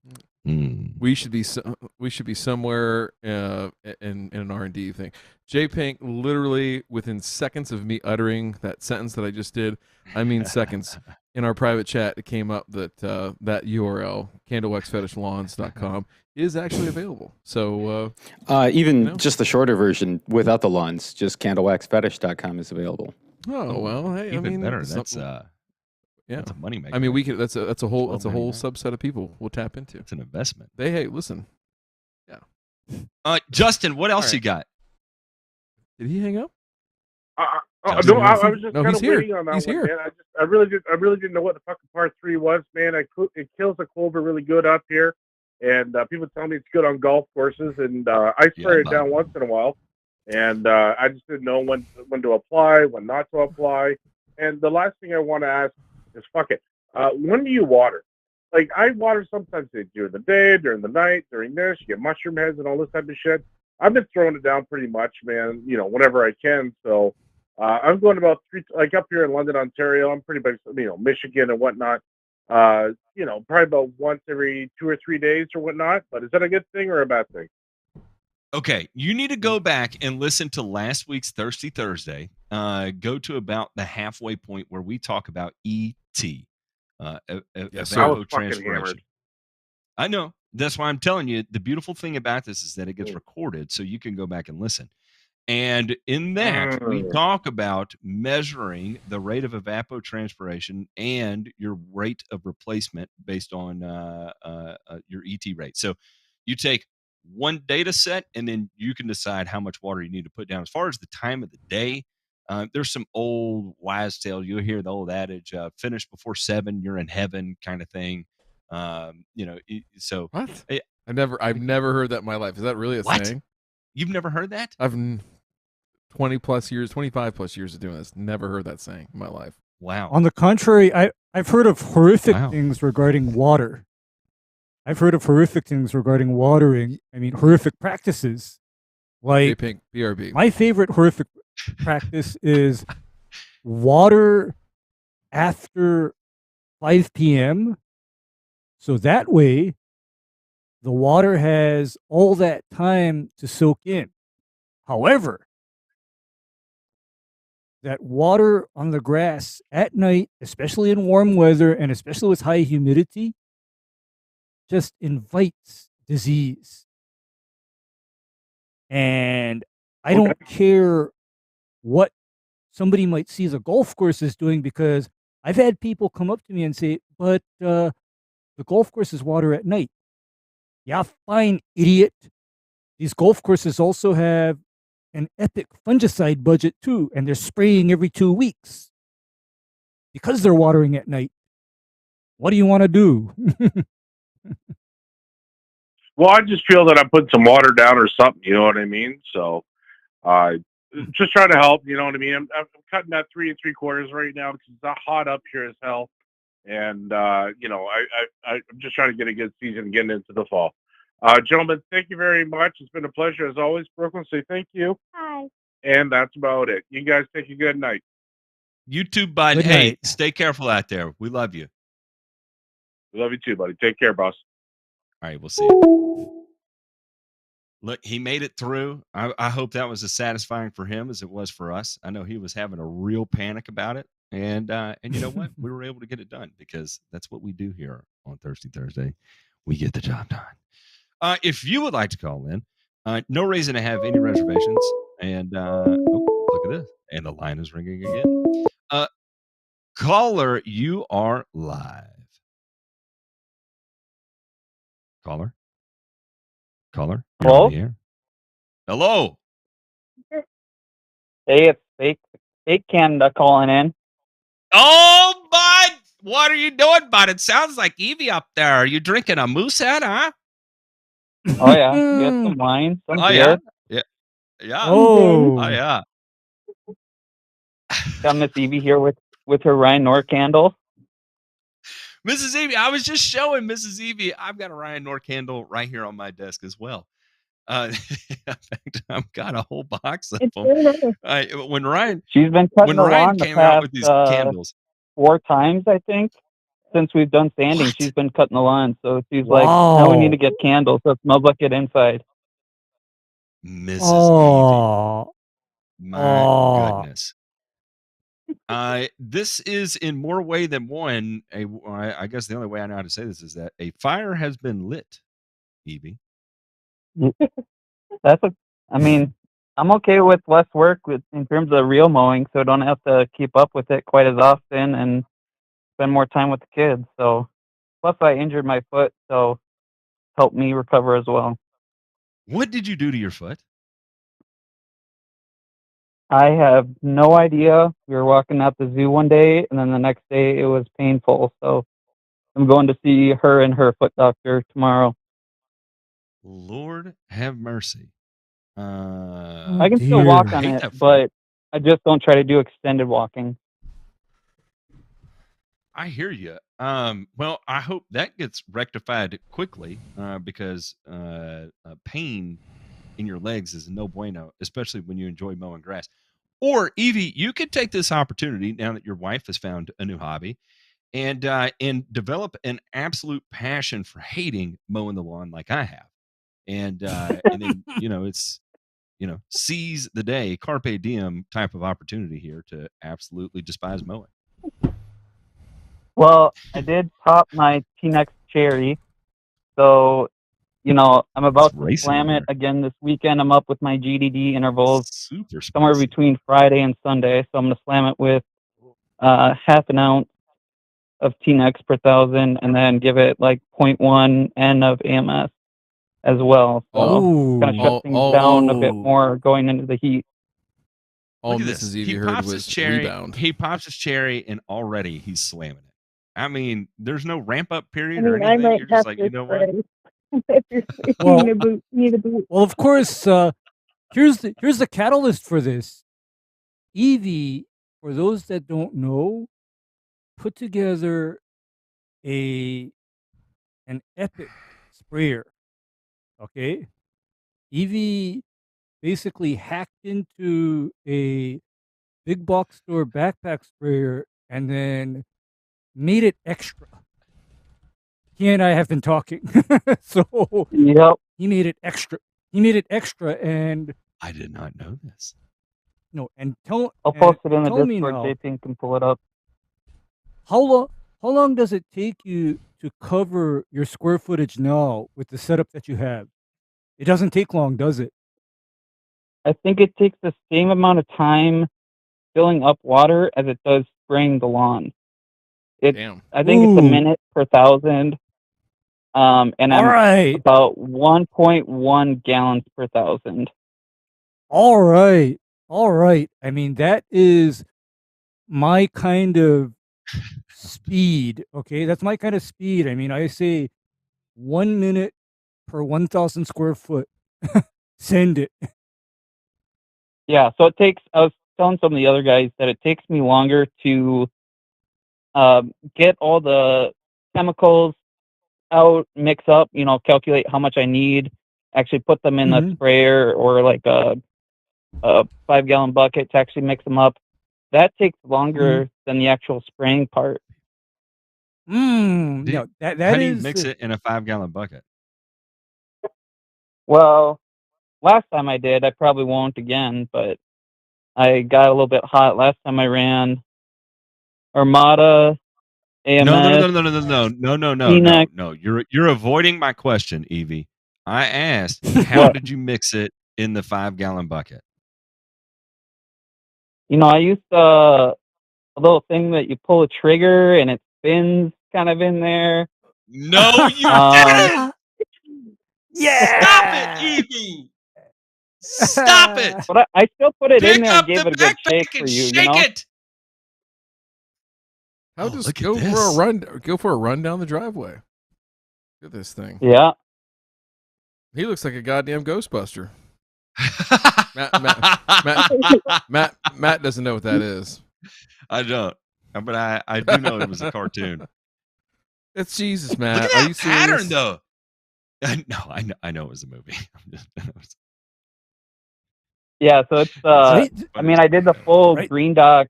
We should be somewhere in an R&D thing. J Pink, literally within seconds of me uttering that sentence that I just did, I mean seconds, in our private chat, it came up that that URL, candlewaxfetishlawns.com, is actually available. So even just the shorter version without the lawns, just candlewaxfetish.com is available. Oh well, hey, even I mean, better. That's that's a money maker. I mean, we could. That's a whole subset of people we'll tap into. It's an investment. Hey, listen. Yeah. Justin, what else you got? Did he hang up? No, I was just kind of waiting on that He's one, here. man. I really didn't know what the fucking part 3 was, man. It kills the clover really good up here, and people tell me it's good on golf courses, and I spray it down once in a while, and I just didn't know when to apply, when not to apply. And the last thing I want to ask is, fuck it, when do you water? Like, I water sometimes during the day, during the night, during this. You get mushroom heads and all this type of shit. I've been throwing it down pretty much, man, whenever I can. So I'm going about 3, like up here in London, Ontario. I'm pretty much, Michigan and whatnot. Probably about once every 2 or 3 days or whatnot. But is that a good thing or a bad thing? Okay, you need to go back and listen to last week's Thirsty Thursday. Go to about the halfway point where we talk about ET, evapotranspiration. I know. That's why I'm telling you, the beautiful thing about this is that it gets recorded, so you can go back and listen. And in that, we talk about measuring the rate of evapotranspiration and your rate of replacement based on your ET rate. So you take one data set, and then you can decide how much water you need to put down. As far as the time of the day, there's some old wise tale. You'll hear the old adage, finish before 7, you're in heaven kind of thing. So what? I've never heard that in my life. Is that really a saying? You've never heard that? I've 25 plus years of doing this. Never heard that saying in my life. Wow. On the contrary, I've heard of horrific things regarding water. I've heard of horrific things regarding watering. I mean, horrific practices. Like, BRB. My favorite horrific practice is water after 5 p.m. So that way, the water has all that time to soak in. However, that water on the grass at night, especially in warm weather and especially with high humidity, just invites disease. And I don't care what somebody might see the golf course is doing, because I've had people come up to me and say, but the golf course is water at night. Yeah, fine, idiot. These golf courses also have an epic fungicide budget too, and they're spraying every 2 weeks because they're watering at night. What do you want to do? Well, I just feel that I put some water down or something, you know what I mean? So just trying to help, you know what I mean? I'm cutting that 3 3/4 right now because it's hot up here as hell. And, I'm just trying to get a good season getting into the fall. Gentlemen, thank you very much. It's been a pleasure as always. Brooklyn, say thank you. Hi. And that's about it. You guys take a good night. You too, bud. Good hey, night. Stay careful out there. We love you. We love you too, buddy. Take care, boss. All right, we'll see you. Look, he made it through. I hope that was as satisfying for him as it was for us. I know he was having a real panic about it. And you know what? We were able to get it done because that's what we do here on Thirsty Thursday. We get the job done. If you would like to call in, no reason to have any reservations. And look at this. And the line is ringing again. Caller, you are live. Caller? You're Hello? on the air. Hello. Hey, it's Fake Canada calling in. Oh, bud! What are you doing, bud? It sounds like Evie up there. Are you drinking a moosehead, huh? Oh yeah, get some wine, some Oh, beer. yeah. Oh. Oh, yeah. Got Miss Evie here with her Ryan Nor candle. Mrs. Evie, I was just showing Mrs. Evie. I've got a Ryan Nor candle right here on my desk as well. In fact, I've got a whole box of them. When Ryan, she's been cutting the lawn came the out past with these candles 4 times, I think, since we've done sanding. What? She's been cutting the lawn, so she's like, "Now we need to get candles, so it smells like it inside." Mrs. Evie, my goodness. This is in more way than one. I guess the only way I know how to say this is that a fire has been lit, Evie. I mean, I'm okay with less work in terms of real mowing, so I don't have to keep up with it quite as often and spend more time with the kids. So, plus I injured my foot, so helped me recover as well. What did you do to your foot? I have no idea. We were walking out the zoo one day, and then the next day it was painful. So I'm going to see her and her foot doctor tomorrow. Lord have mercy. I can still walk on it, but I just don't try to do extended walking. I hear you. Well, I hope that gets rectified quickly because pain in your legs is no bueno, especially when you enjoy mowing grass. Or Evie, you could take this opportunity now that your wife has found a new hobby and develop an absolute passion for hating mowing the lawn like I have. And then, it's, seize the day, carpe diem type of opportunity here to absolutely despise mowing. Well, I did pop my T-Nex cherry, so I'm about to slam it again this weekend. I'm up with my GDD intervals somewhere between Friday and Sunday, so I'm going to slam it with half an ounce of T-Nex per 1,000, and then give it like 0.1 N of AMS as well. So kind of shut things down a bit more going into the heat. Look at this. He pops his cherry. Rebound. He pops his cherry, and already he's slamming it. I mean, there's no ramp up period or anything. You're just like, you know what? Well, of course, here's the catalyst for this. Evie, for those that don't know, put together an epic sprayer. Okay, Evie basically hacked into a big box store backpack sprayer and then made it extra. He and I have been talking. So yep. He made it extra. And I did not know this. No, and I'll post it in the Discord. JP can pull it up. How long does it take you to cover your square footage now with the setup that you have? It doesn't take long, does it? I think it takes the same amount of time filling up water as it does spraying the lawn. Damn. I think it's a minute per 1,000. And I'm about 1.1 gallons per 1,000. All right. I mean, that is my kind of speed. Okay, that's my kind of speed. I mean, I say 1 minute per 1,000 square foot. Send it. Yeah, so it takes. I was telling some of the other guys that it takes me longer to get all the chemicals out, mix up, calculate how much I need, actually put them in the sprayer or like a 5-gallon bucket to actually mix them up. That takes longer than the actual spraying part. No, that how do you mix it in a 5-gallon bucket? Well, last time I did, I probably won't again, but I got a little bit hot last time I ran Armada. AMS, no. You're avoiding my question, Evie. I asked, how did you mix it in the 5-gallon bucket? I used a little thing that you pull a trigger and it spins kind of in there. No, you didn't. Yeah. Stop it, Evie. Stop it. But I still put it in Pick there and up gave the it a good shake backpack for and you. shake it. How just go for a run down the driveway. Look at this thing. Yeah. He looks like a goddamn Ghostbuster. Matt doesn't know what that is. I don't, but I do know it was a cartoon. It's Jesus, Matt. Look at Are that you pattern, serious? though. No, I know it was a movie. Yeah, so it's I mean, I did the full green duck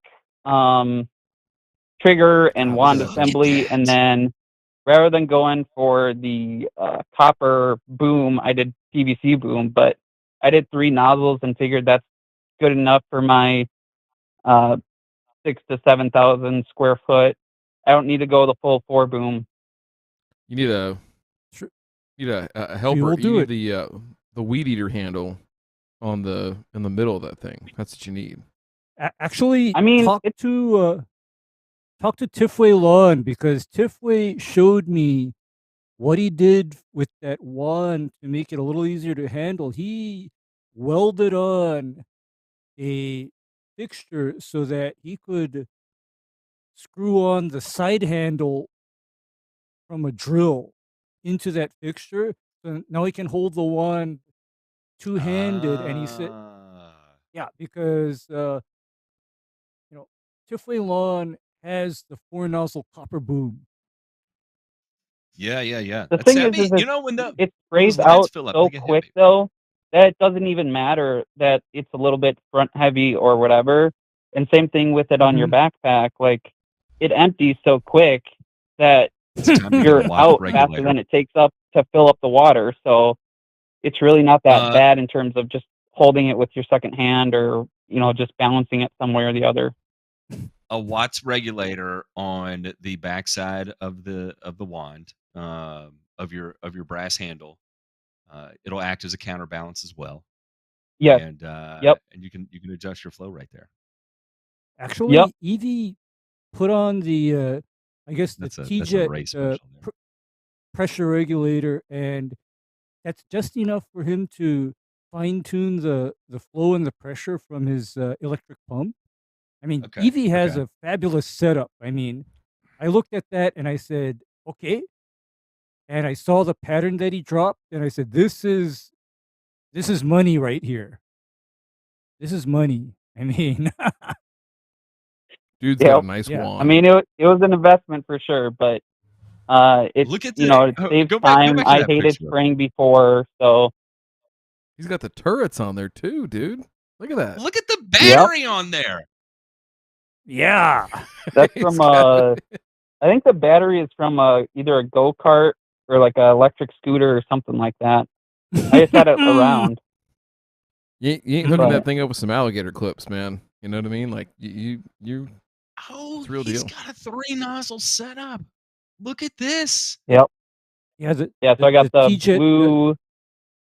trigger and wand assembly, and then rather than going for the copper boom, I did PVC boom, but I did 3 nozzles and figured that's good enough for my 6,000 to 7,000 square foot. I don't need to go the full 4 boom. You need a helper. do you need the weed eater handle in the middle of that thing. That's what you need. Actually, I mean, talk to Tifway Lawn, because Tifway showed me what he did with that wand to make it a little easier to handle. He welded on a fixture so that he could screw on the side handle from a drill into that fixture. So now he can hold the wand two-handed, and he said, yeah, because Tifway Lawn has the 4-nozzle copper boom. Yeah. The That's thing heavy. is when it sprays those lines out fill up, so they get quick heavy. though that it doesn't even matter that it's a little bit front heavy or whatever. And same thing with it on your backpack. Like, it empties so quick that you're out faster than it takes up to fill up the water. So it's really not that bad in terms of just holding it with your second hand or just balancing it some way or the other. A Watts regulator on the backside of the wand of your brass handle. It'll act as a counterbalance as well. Yes. And yep. And you can adjust your flow right there. Actually, Evie put on the I guess the T-Jet pressure regulator, and that's just enough for him to fine-tune the flow and the pressure from his electric pump. I mean, Evie has a fabulous setup. I mean, I looked at that and I said, okay. And I saw the pattern that he dropped, and I said, this is money right here. This is money. I mean, dude's got a nice wand. I mean, it was an investment for sure, but it it saves time. I hated spraying before, so he's got the turrets on there too, dude. Look at that. Look at the battery on there. Yeah, that's from I think the battery is from either a go-kart or like an electric scooter or something like that. I just had it around. You ain't hooking that thing up with some alligator clips, man. You know what I mean? Like you. Oh, it's a real he's deal. got a 3-nozzle setup. Look at this. Yep. Yeah. So I got the blue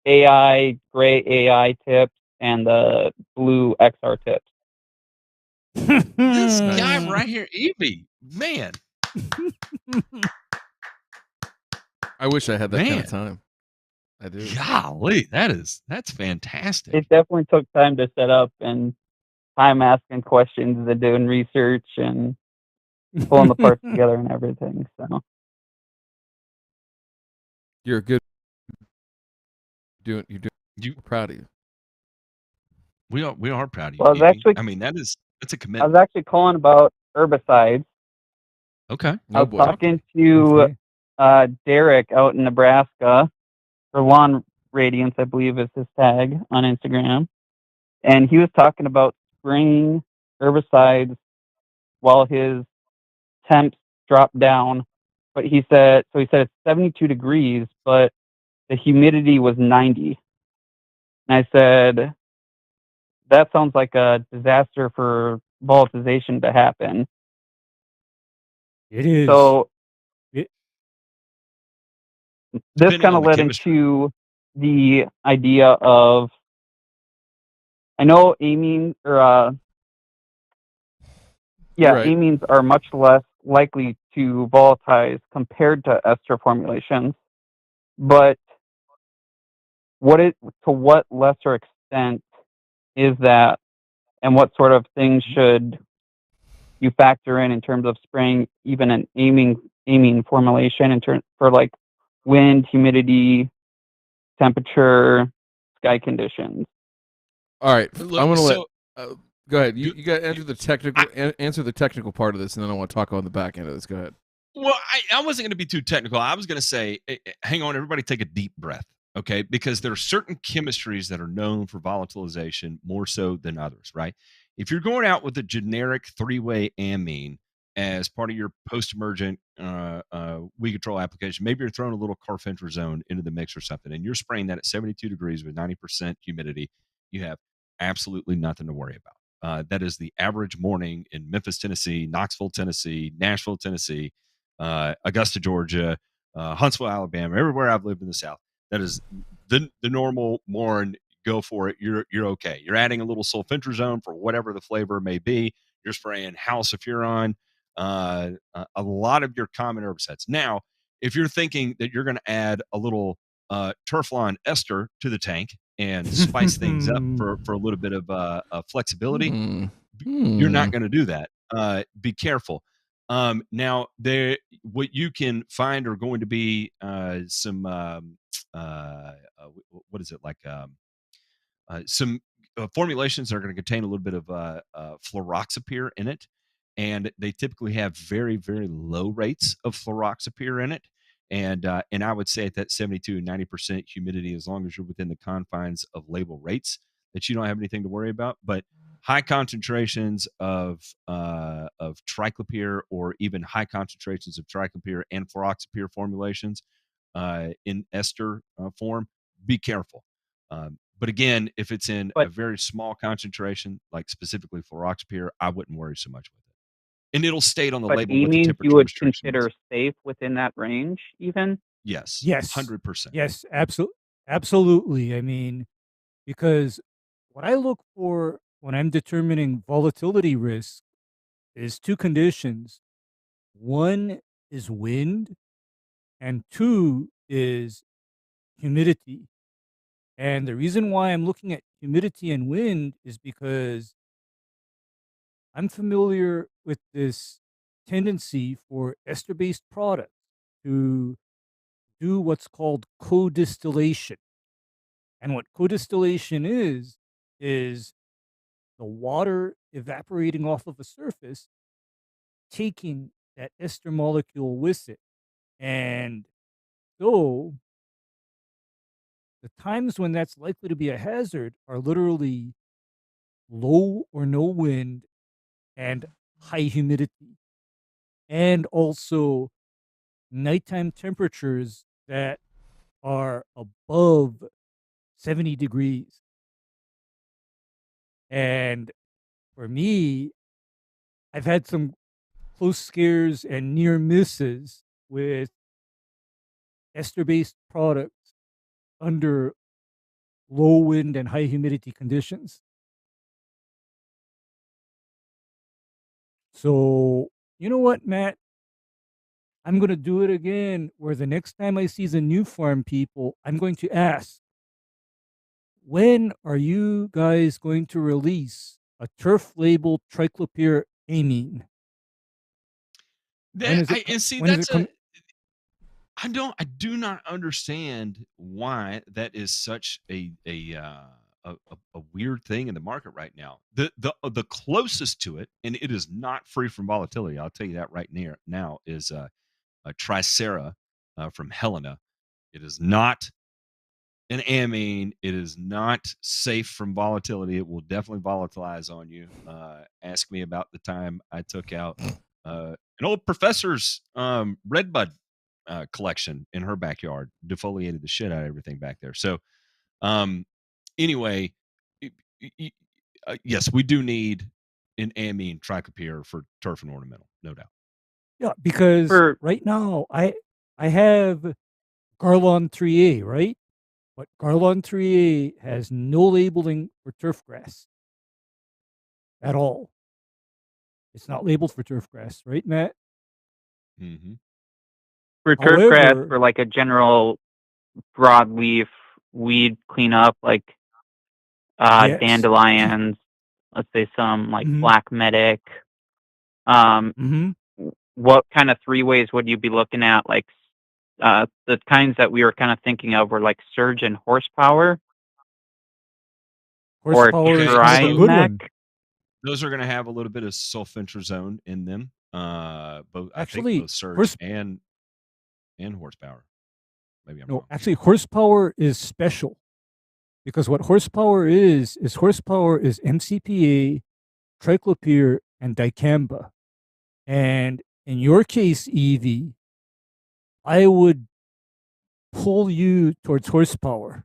AI, gray AI tips, and the blue XR tips. This guy right here, Evie, man. I wish I had that kind of time. I do. Golly, that's fantastic. It definitely took time to set up and time asking questions and doing research and pulling the parts together and everything. So you're good. You're proud of you. We are proud of you. Well, I mean, that's a commitment. I was actually calling about herbicides. Okay. I was talking to Derek out in Nebraska for Lawn Radiance, I believe is his tag on Instagram. And he was talking about spraying herbicides while his temps drop down. But he said it's 72 degrees, but the humidity was 90. And I said, that sounds like a disaster for volatilization to happen. It is. So this kind of led into the idea of, I know amine or Yeah, Right. amines are much less likely to volatilize compared to ester formulations. But to what lesser extent is that, and what sort of things should you factor in terms of spraying even an amine formulation for like wind, humidity, temperature, sky conditions? All right, Look, I'm gonna so- let. Go ahead. You got to answer the technical part of this, and then I want to talk on the back end of this. Go ahead. Well, I wasn't going to be too technical. I was going to say, hang on, everybody, take a deep breath, okay? Because there are certain chemistries that are known for volatilization more so than others, right? If you're going out with a generic 3-way amine as part of your post-emergent weed control application, maybe you're throwing a little carfentrazone into the mix or something, and you're spraying that at 72 degrees with 90% humidity, you have absolutely nothing to worry about. That is the average morning in Memphis, Tennessee, Knoxville, Tennessee, Nashville, Tennessee, Augusta, Georgia, Huntsville, Alabama, everywhere I've lived in the South. That is the normal morning. Go for it. You're okay. You're adding a little sulfentrazone for whatever the flavor may be. You're spraying halcifuron, a lot of your common herbicides. Now, if you're thinking that you're going to add a little Turflon ester to the tank and spice things up for a little bit of flexibility, you're not going to do that. Be careful. Now, what you can find are going to be some what is it like? Some formulations are going to contain a little bit of fluroxapyr in it, and they typically have very, very low rates of fluroxapyr in it. And I would say at that 72 and 90% humidity, as long as you're within the confines of label rates, that you don't have anything to worry about. But high concentrations of triclopyr, or even high concentrations of triclopyr and fluroxapyr formulations in ester form, be careful. But again, if it's in a very small concentration, like specifically fluroxapyr, I wouldn't worry so much with it. And it'll state on the label what the temperature you would restriction consider is. safe within that range, even? Yes. Yes. 100%. Yes, absolutely. I mean, because what I look for when I'm determining volatility risk is two conditions. One is wind, and two is humidity. And the reason why I'm looking at humidity and wind is because I'm familiar with this tendency for ester-based products to do what's called co-distillation. And what co-distillation is the water evaporating off of a surface, taking that ester molecule with it. And so the times when that's likely to be a hazard are literally low or no wind and high humidity, and also nighttime temperatures that are above 70 degrees. And for me, I've had some close scares and near misses with ester-based products under low wind and high humidity conditions. So, you know what, Matt? I'm going to do it again, where the next time I see the new farm people, I'm going to ask, when are you guys going to release a turf-labeled triclopyr amine? When is it? I do not understand why that is such a weird thing in the market right now. The closest to it, and it is not free from volatility, I'll tell you that right now, is a Tricera from Helena. It is not an amine. It is not safe from volatility. It will definitely volatilize on you. Ask me about the time I took out an old professor's redbud collection in her backyard, defoliated the shit out of everything back there. So anyway, yes, we do need an amine triclopyr for turf and ornamental, no doubt. Yeah, because right now I have Garlon 3A, right? But Garlon 3A has no labeling for turf grass at all. It's not labeled for turf grass, right, Matt? Mm-hmm. For turf grass, for like a general broadleaf weed cleanup, like yes. dandelions, let's say some like Mhm. black medic. Mhm. What kind of 3 ways would you be looking at? Like the kinds that we were kind of thinking of were like surge and horsepower. Horsepower is kind of a good one. Those are going to have a little bit of sulfentrazone in them. Both Actually, I think both surge and horsepower. Maybe I'm wrong. Actually, horsepower is special because what horsepower is MCPA, triclopyr, and dicamba. And in your case, Evie, I would pull you towards horsepower.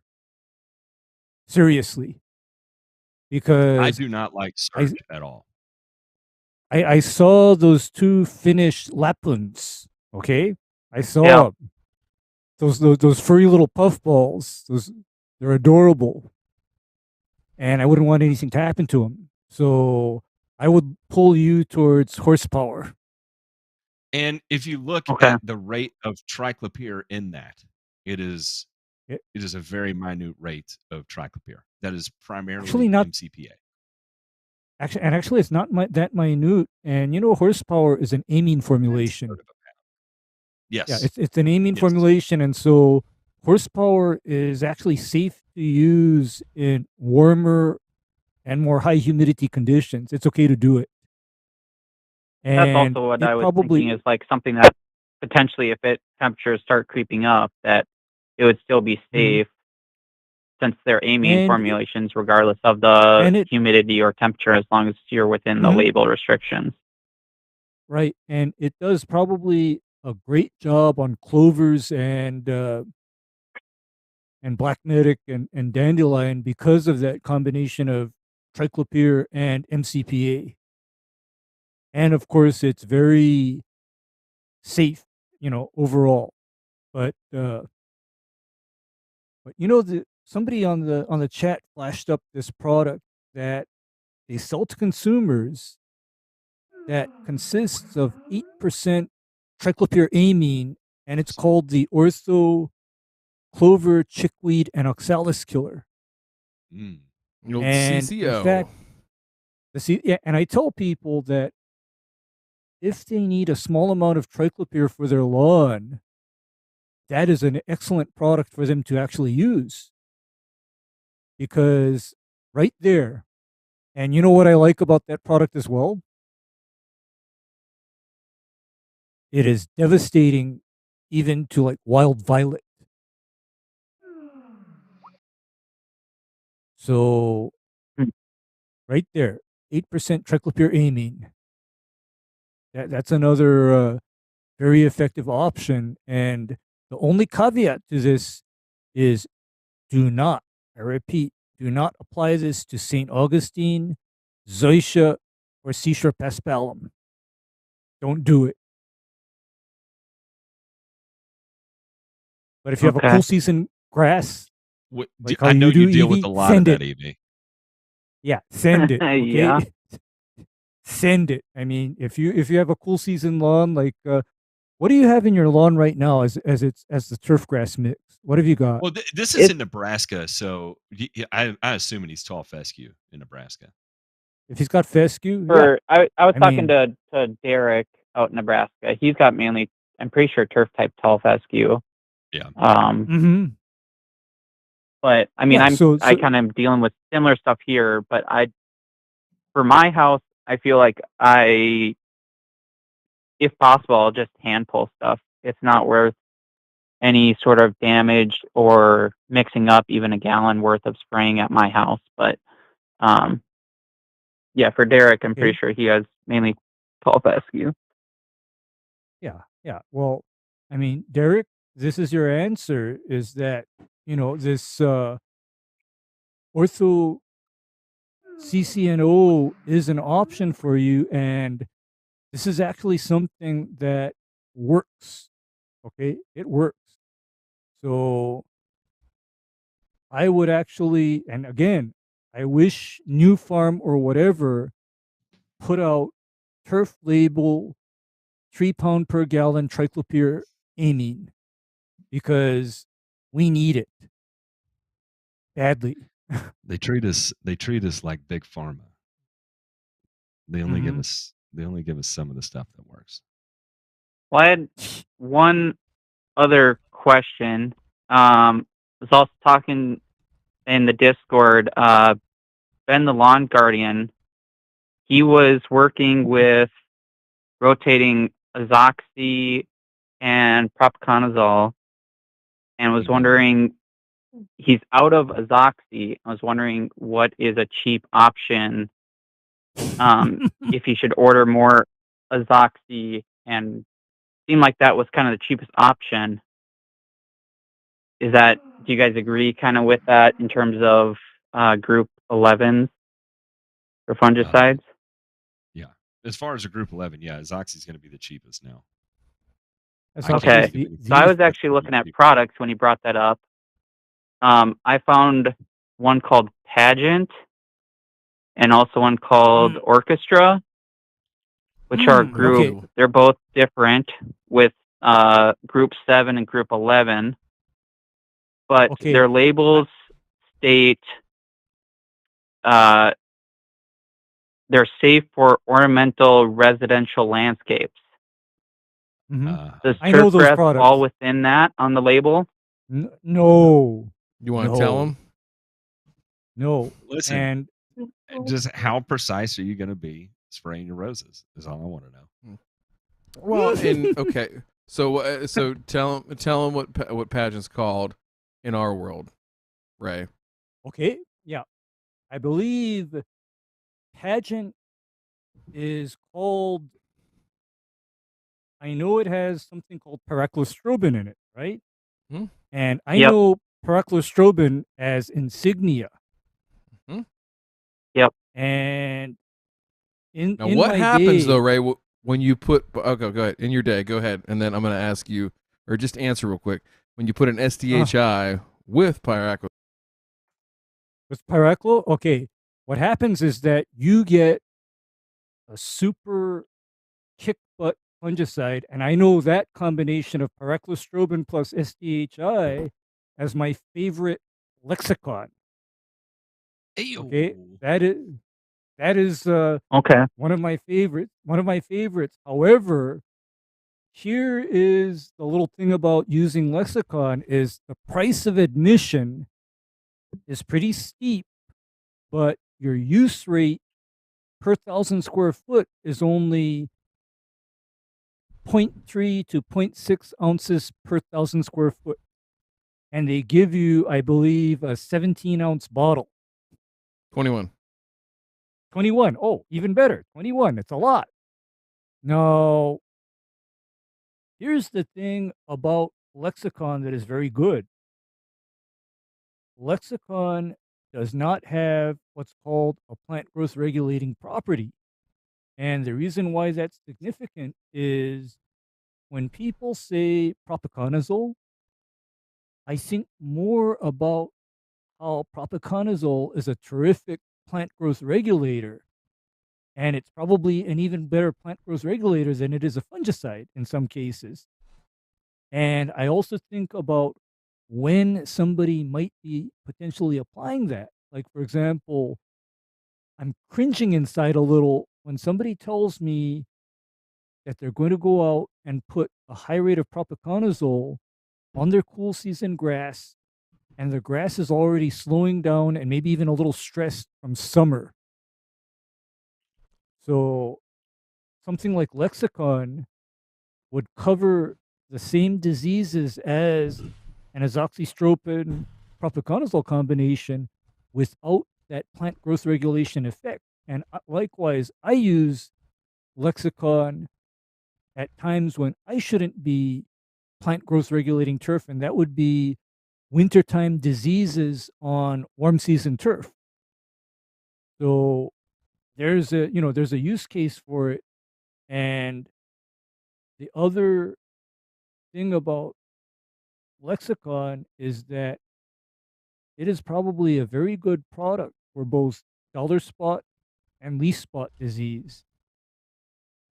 Seriously. Because I do not like surge at all. I saw those 2 finished Laplands, okay? I saw those furry little puffballs. They're adorable. And I wouldn't want anything to happen to them. So I would pull you towards horsepower. And if you look at the rate of triclopyr in that, it is a very minute rate of triclopyr. That is primarily not MCPA. Actually, it's not that minute. And horsepower is an amine formulation. Yes. Yeah, it's an amine formulation, and so horsepower is actually safe to use in warmer and more high humidity conditions. It's okay to do it. And that's also what I was thinking is like something that potentially, if temperatures start creeping up, that it would still be safe since they're amine formulations, regardless of the humidity or temperature, as long as you're within the label restrictions. Right, and it does probably a great job on clovers and black medic and dandelion because of that combination of triclopyr and MCPA. And of course, it's very safe, overall. But somebody on the chat flashed up this product that they sell to consumers that consists of 8% triclopyr amine, and it's called the Ortho Clover Chickweed and Oxalis Killer. And CCO. In fact, and I tell people that if they need a small amount of triclopyr for their lawn, that is an excellent product for them to actually use. Because right there, and you know what I like about that product as well? It is devastating even to like wild violet. So right there, 8% triclopyr amine. That's another very effective option. And the only caveat to this is do not, I repeat, do not apply this to St. Augustine, zoysia, or seashore paspalum. Don't do it. But if you have a cool season grass, I know you deal with a lot of that, EV. Yeah, send it. Okay? Yeah. Send it. I mean, if you have a cool season lawn, like what do you have in your lawn right now as the turf grass mix? What have you got? Well, this is in Nebraska, so I'm assuming he's tall fescue in Nebraska. If he's got fescue, I was talking to Derek out in Nebraska. He's got mainly, I'm pretty sure, turf type tall fescue. Yeah. But I mean, I kind of dealing with similar stuff here. But for my house, I feel like if possible, I'll just hand pull stuff. It's not worth any sort of damage or mixing up even a gallon worth of spraying at my house. But yeah, for Derek, I'm pretty sure he has mainly tall fescue. Yeah. Well, I mean, Derek, this is your answer: is that this Ortho CCNO is an option for you, and this is actually something that works. Okay, it works. So I would actually, and again, I wish New Farm or whatever put out turf label 3 pound per gallon triclopyr amine because we need it badly. They treat us like big pharma. They only give us some of the stuff that works. Well, I had one other question. I was also talking in the Discord. Ben, the lawn guardian, he was working with rotating azoxy and propiconazole, and was wondering, he's out of azoxy. I was wondering what is a cheap option, if he should order more azoxy, and seemed like that was kind of the cheapest option. Do you guys agree kind of with that in terms of group 11s for fungicides? Yeah. As far as a group 11, yeah, azoxy's going to be the cheapest now. Okay. So I was actually looking at products when he brought that up. I found one called Pageant and also one called Orchestra, which are group. They're both different with group 7 and group 11, but their labels state they're safe for ornamental residential landscapes. Does turf grass fall within that on the label? No. You want to tell them? No. Listen, and just how precise are you going to be spraying your roses? Is all I want to know. Well, and okay, so tell them what Pageant's called in our world, Ray. Okay, yeah, I believe Pageant is called. I know it has something called pyraclostrobin in it, right? And I know pyraclostrobin as Insignia. Yep. And in what happens day, though, Ray, when you put? Okay, go ahead. In your day, go ahead, and then I'm going to ask you, or just answer real quick. When you put an SDHI with pyraclo. With pyraclo, okay. What happens is that you get a super kick butt fungicide, and I know that combination of pyraclostrobin plus SDHI as my favorite lexicon. Okay, that is okay. One of my favorites. However, here is the little thing about using lexicon is the price of admission is pretty steep, but your use rate per 1,000 square foot is only 0.3 to 0.6 ounces per 1,000 square foot. And they give you, I believe, a 17-ounce bottle. 21. 21. Oh, even better. 21. It's a lot. Now, here's the thing about lexicon that is very good. Lexicon does not have what's called a plant growth regulating property. And the reason why that's significant is when people say propiconazole, I think more about how propiconazole is a terrific plant growth regulator. And it's probably an even better plant growth regulator than it is a fungicide in some cases. And I also think about when somebody might be potentially applying that. Like, for example, I'm cringing inside a little when somebody tells me that they're going to go out and put a high rate of propiconazole on their cool season grass, and the grass is already slowing down and maybe even a little stressed from summer. So something like lexicon would cover the same diseases as an azoxystrobin propiconazole combination without that plant growth regulation effect. And likewise, I use lexicon at times when I shouldn't be plant growth regulating turf, and that would be wintertime diseases on warm season turf. So there's a use case for it. And the other thing about lexicon is that it is probably a very good product for both dollar spot and leaf spot disease.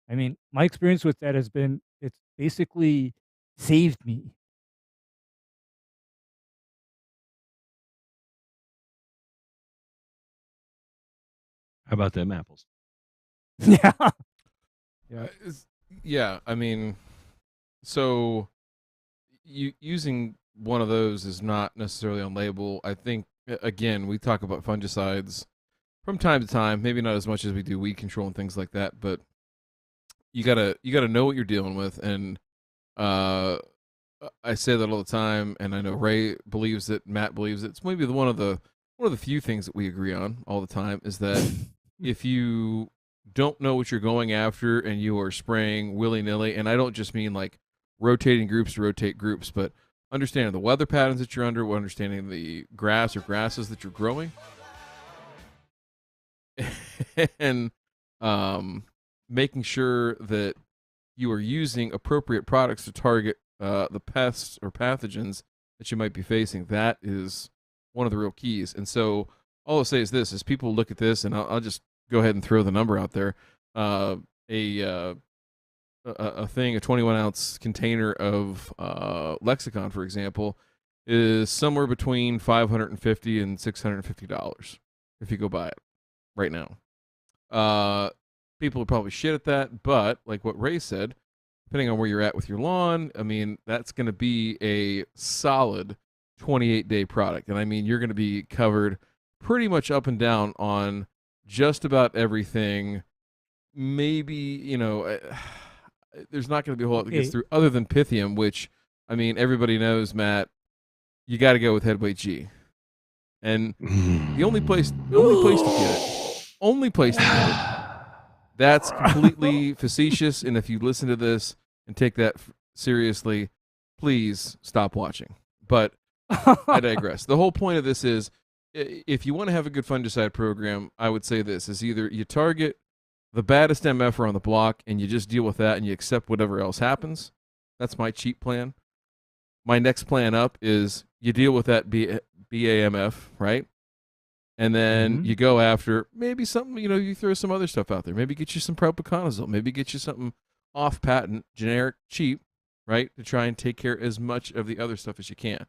I mean, my experience with that has been it's basically saved me. How about them apples? Yeah. Yeah. I mean, so using one of those is not necessarily on label. I think again, we talk about fungicides from time to time, maybe not as much as we do weed control and things like that, but you gotta know what you're dealing with. And I say that all the time, and I know Ray believes it, Matt believes it. It's maybe one of the few things that we agree on all the time is that if you don't know what you're going after and you are spraying willy-nilly, and I don't just mean like rotating groups to rotate groups, but understanding the weather patterns that you're under, understanding the grass or grasses that you're growing, and making sure that you are using appropriate products to target the pests or pathogens that you might be facing. That is one of the real keys. And so all I'll say is this, is people look at this, and I'll just go ahead and throw the number out there. A 21-ounce container of Lexicon, for example, is somewhere between $550 and $650 if you go buy it right now. People would probably shit at that, but like what Ray said, depending on where you're at with your lawn, I mean, that's going to be a solid 28-day product. And I mean, you're going to be covered pretty much up and down on just about everything. Maybe, there's not going to be a whole lot that gets through other than Pythium, which, I mean, everybody knows, Matt, you got to go with Headweight G. And the only place to get it, that's completely facetious. And if you listen to this and take that seriously, please stop watching. But I digress. The whole point of this is, if you want to have a good fungicide program, I would say this is either you target the baddest MFer on the block and you just deal with that and you accept whatever else happens. That's my cheap plan. My next plan up is you deal with that BAMF, right? And then you go after maybe something, you throw some other stuff out there. Maybe get you some propiconazole. Maybe get you something off patent, generic, cheap, right? To try and take care of as much of the other stuff as you can.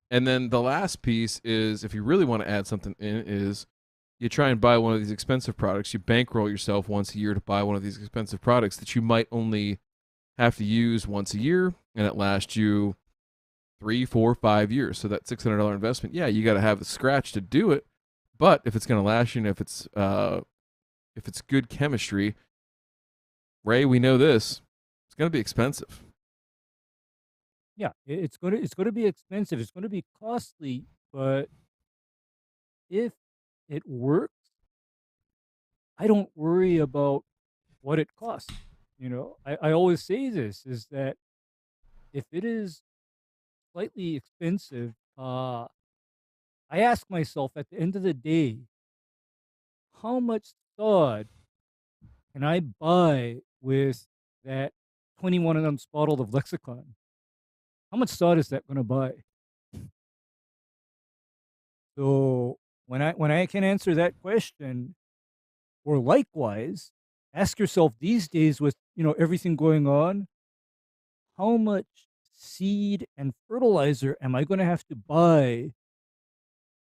And then the last piece is, if you really want to add something in, is you try and buy one of these expensive products. You bankroll yourself once a year to buy one of these expensive products that you might only have to use once a year, and it lasts you 3, 4, 5 years. So that $600 investment, yeah, you got to have the scratch to do it. But if it's going to last you, and if it's good chemistry, Ray, we know this, it's going to be expensive. Yeah, it's going to be expensive. It's going to be costly, but if it works, I don't worry about what it costs. I always say this is that if it is slightly expensive, I ask myself at the end of the day, how much sod can I buy with that 21-ounce bottle of Lexicon? How much sod is that going to buy? So when I can answer that question, or likewise, ask yourself these days with everything going on, how much seed and fertilizer am I going to have to buy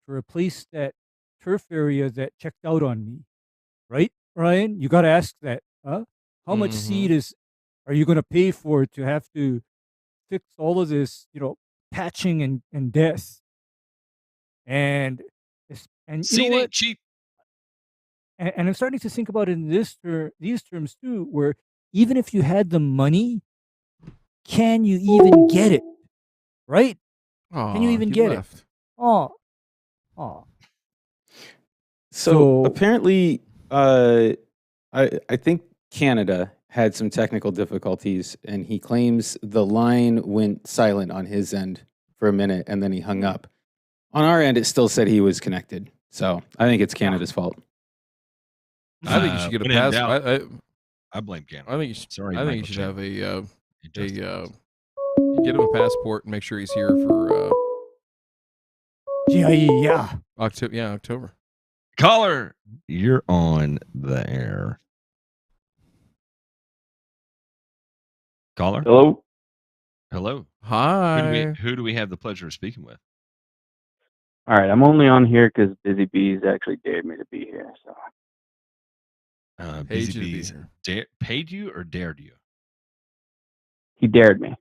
to replace that turf area that checked out on me? Right, Ryan? You got to ask that. Huh? How much seed are you going to pay for to have to fix all of this, patching and death? And seed you know ain't cheap. And I'm starting to think about it in these terms too, where even if you had the money, can you even get it? Right? Can you even get it? Oh. So apparently, I think Canada had some technical difficulties, and he claims the line went silent on his end for a minute, and then he hung up. On our end, it still said he was connected. So I think it's Canada's fault. I think you should get a pass. I blame Canada. I think you should have get him a passport and make sure he's here for GIE. Yeah, October. Caller, you're on the air. Caller? Hello? Hello. Hi. Who do we have the pleasure of speaking with? All right, I'm only on here because Busy Bees actually dared me to be here. So Busy Bees paid you or dared you? he dared me,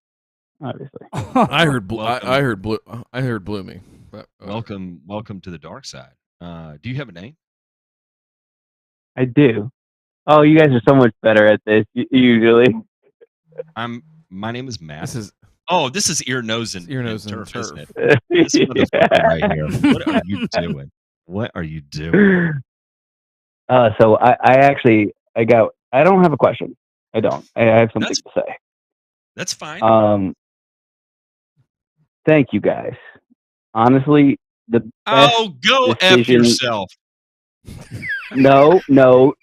obviously. I heard Bloomy. But, welcome to the dark side. Do you have a name? I do. Oh, you guys are so much better at this usually. My name is Matt. This is Ear, Nose, and Turf, isn't it? Yeah. This motherfucker right here. What are you doing? What are you doing? So I don't have a question. I don't. I have something to say. That's fine. Thank you guys. Honestly, the best go decision... F yourself. No,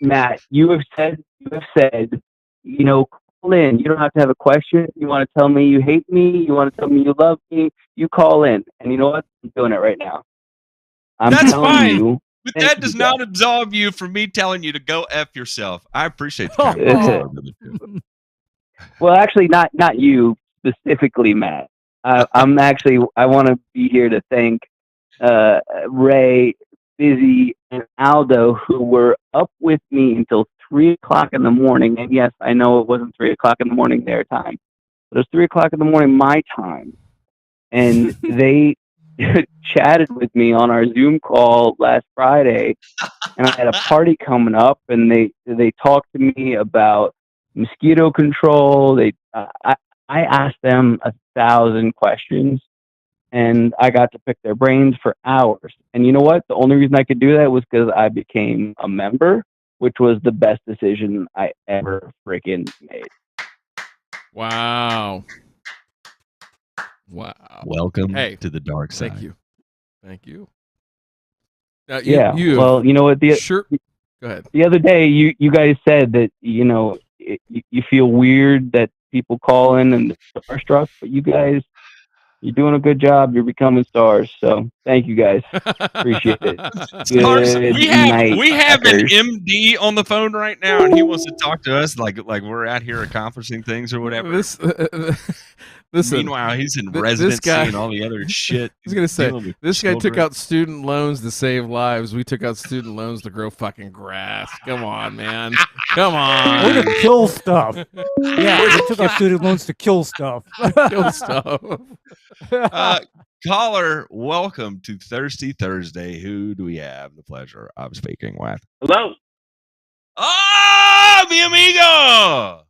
Matt. You have said, call in. You don't have to have a question. You want to tell me you hate me? You want to tell me you love me? You call in. And you know what? I'm doing it right now. That's fine. But that does not absolve you from me telling you to go F yourself. I appreciate the comment. Well, actually, not you specifically, Matt. I want to be here to thank Ray, Busy, and Aldo, who were up with me until 3 o'clock in the morning. And yes, I know it wasn't 3 o'clock in the morning their time, but it was 3 o'clock in the morning my time. And they chatted with me on our Zoom call last Friday, and I had a party coming up, and they talked to me about mosquito control. I asked them 1,000 questions, and I got to pick their brains for hours. And you know what? The only reason I could do that was because I became a member, which was the best decision I ever freaking made. Wow. Welcome to the dark side. Thank you. Well, you know what? Sure. Go ahead. The other day, you guys said that, you feel weird that people call in and they're starstruck, but you guys, you're doing a good job. You're becoming stars. So thank you guys. Appreciate it. Stars. We have an MD on the phone right now, and he wants to talk to us like we're out here accomplishing things or whatever. Meanwhile, he's in residency and all the other shit. I was gonna say this guy took out student loans to save lives. We took out student loans to grow fucking grass. Come on, man. Come on. Or to kill stuff. Yeah, we took out student loans to kill stuff. Kill stuff. Caller, welcome to Thirsty Thursday. Who do we have the pleasure of speaking with? Hello. Oh, mi amigo.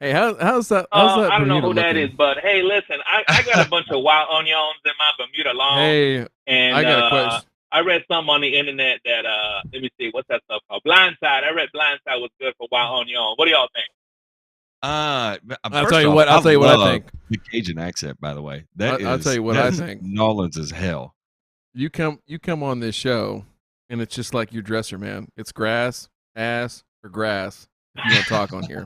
Hey, how's that? I don't know who that is, but hey, listen, I got a bunch of wild onions in my Bermuda lawn. Hey, and I got a question. I read something on the internet that let me see, what's that stuff called? Blindside. I read Blindside was good for wild onion. What do y'all think? I'll tell you what I think. The Cajun accent, by the way. I'll tell you what I think. Nolans is hell. You come on this show, and it's just like your dresser, man. It's grass, ass, or grass. If you want to talk on here.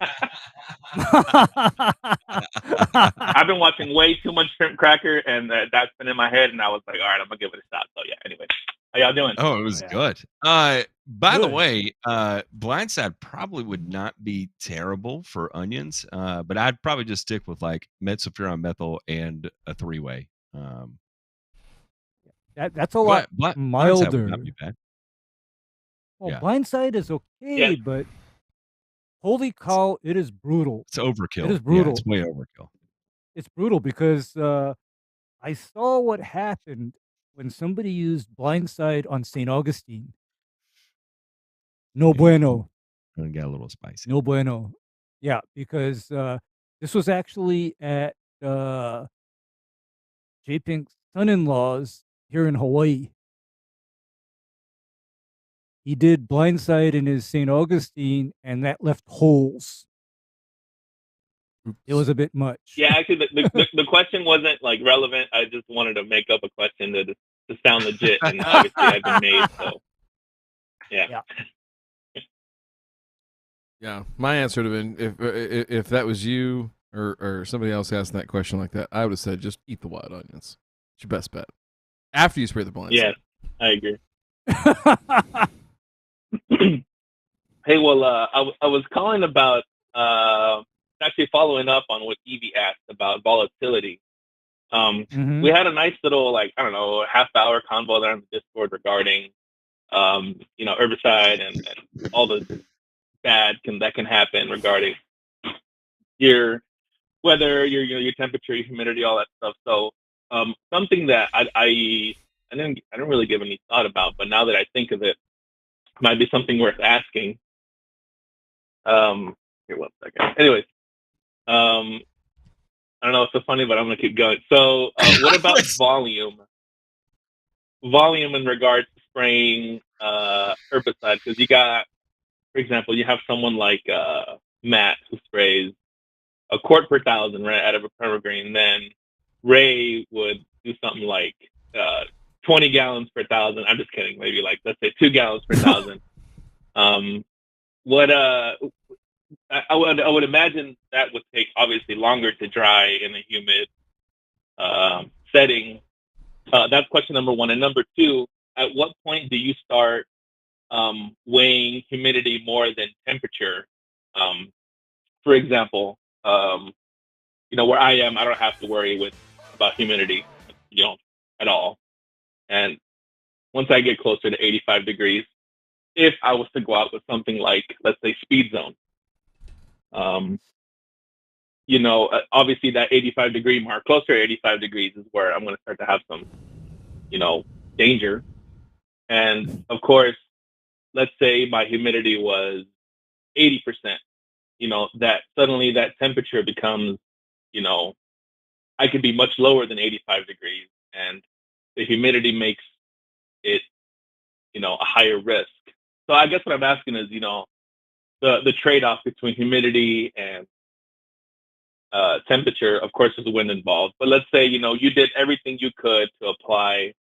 I've been watching way too much Shrimp Cracker, and that's been in my head, and I was like, all right, I'm gonna give it a shot. So yeah, anyway, how y'all doing? Oh, it was good. By the way, Blindside probably would not be terrible for onions, but I'd probably just stick with like metsulfuron methyl and a 3-way. That's a lot milder. Blindside would not be bad. Well, Blindside is okay, but holy cow, it is brutal. It's overkill. It is brutal. Yeah, it's way overkill. It's brutal because I saw what happened when somebody used Blindside on St. Augustine. No bueno. It got a little spicy. No bueno. Yeah, because this was actually at J Pink's son-in-law's here in Hawaii. He did Blindside in his St. Augustine, and that left holes. It was a bit much. Yeah, actually, the question wasn't like relevant. I just wanted to make up a question to sound legit, and obviously I've been made. So, yeah. Yeah, my answer would have been if that was you or somebody else asking that question like that, I would have said just eat the wild onions. It's your best bet. After you spray the Blindside. Yeah, I agree. Hey, well, I was calling about actually following up on what Evie asked about volatility. Mm-hmm. We had a nice little, like, I don't know, half-hour convo there on the Discord regarding, herbicide and all the bad that can happen regarding your weather, your temperature, your humidity, all that stuff. So something that I didn't really give any thought about, but now that I think of it, might be something worth asking. Here, 1 second. Anyways, I don't know if it's funny, but I'm gonna keep going. So, what about volume? Volume in regards to spraying herbicide, because you got, for example, you have someone like Matt who sprays a quart per 1,000 right out of a permagreen. Then Ray would do something like 20 gallons per 1,000. I'm just kidding. Maybe like, let's say 2 gallons per 1,000. I would imagine that would take obviously longer to dry in a humid setting. That's question number one. And number two, at what point do you start weighing humidity more than temperature? For example, where I am, I don't have to worry about humidity, at all. And once I get closer to 85 degrees, if I was to go out with something like, let's say, Speed Zone, obviously that 85 degree mark, closer to 85 degrees is where I'm going to start to have some, danger. And of course, let's say my humidity was 80%, that suddenly that temperature becomes, I could be much lower than 85 degrees, and the humidity makes it, a higher risk. So I guess what I'm asking is, the trade-off between humidity and temperature. Of course, there's wind involved, but let's say, you did everything you could to apply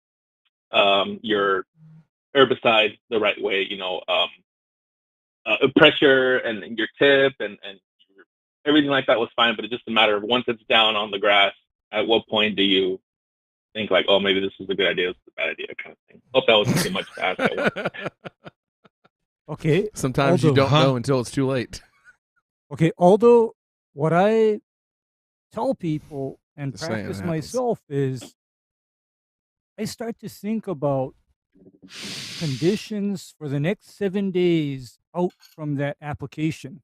your herbicide the right way, pressure and your tip and everything like that was fine, but it's just a matter of once it's down on the grass, at what point do you think like, oh, maybe this is a good idea, this is a bad idea, kind of thing. Hope that wasn't too much to ask. Okay. Sometimes you don't know until it's too late. Okay, although what I tell people and practice myself is I start to think about conditions for the next 7 days out from that application,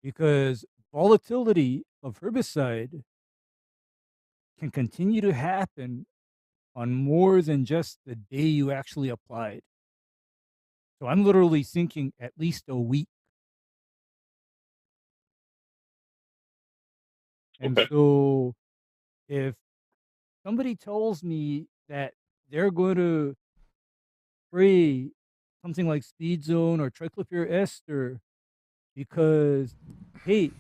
because volatility of herbicide can continue to happen on more than just the day you actually applied. So I'm literally thinking at least a week. And so if somebody tells me that they're going to spray something like Speed Zone or triclopyr ester because, hey,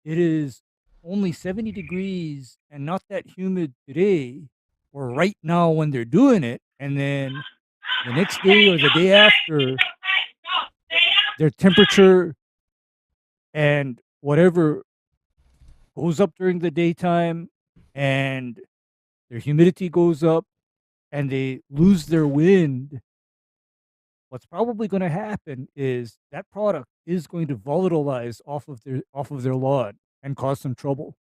it is only 70 degrees and not that humid today or right now when they're doing it, and then the next day or the day after, their temperature and whatever goes up during the daytime and their humidity goes up and they lose their wind, what's probably going to happen is that product is going to volatilize off of their lawn and cause some trouble.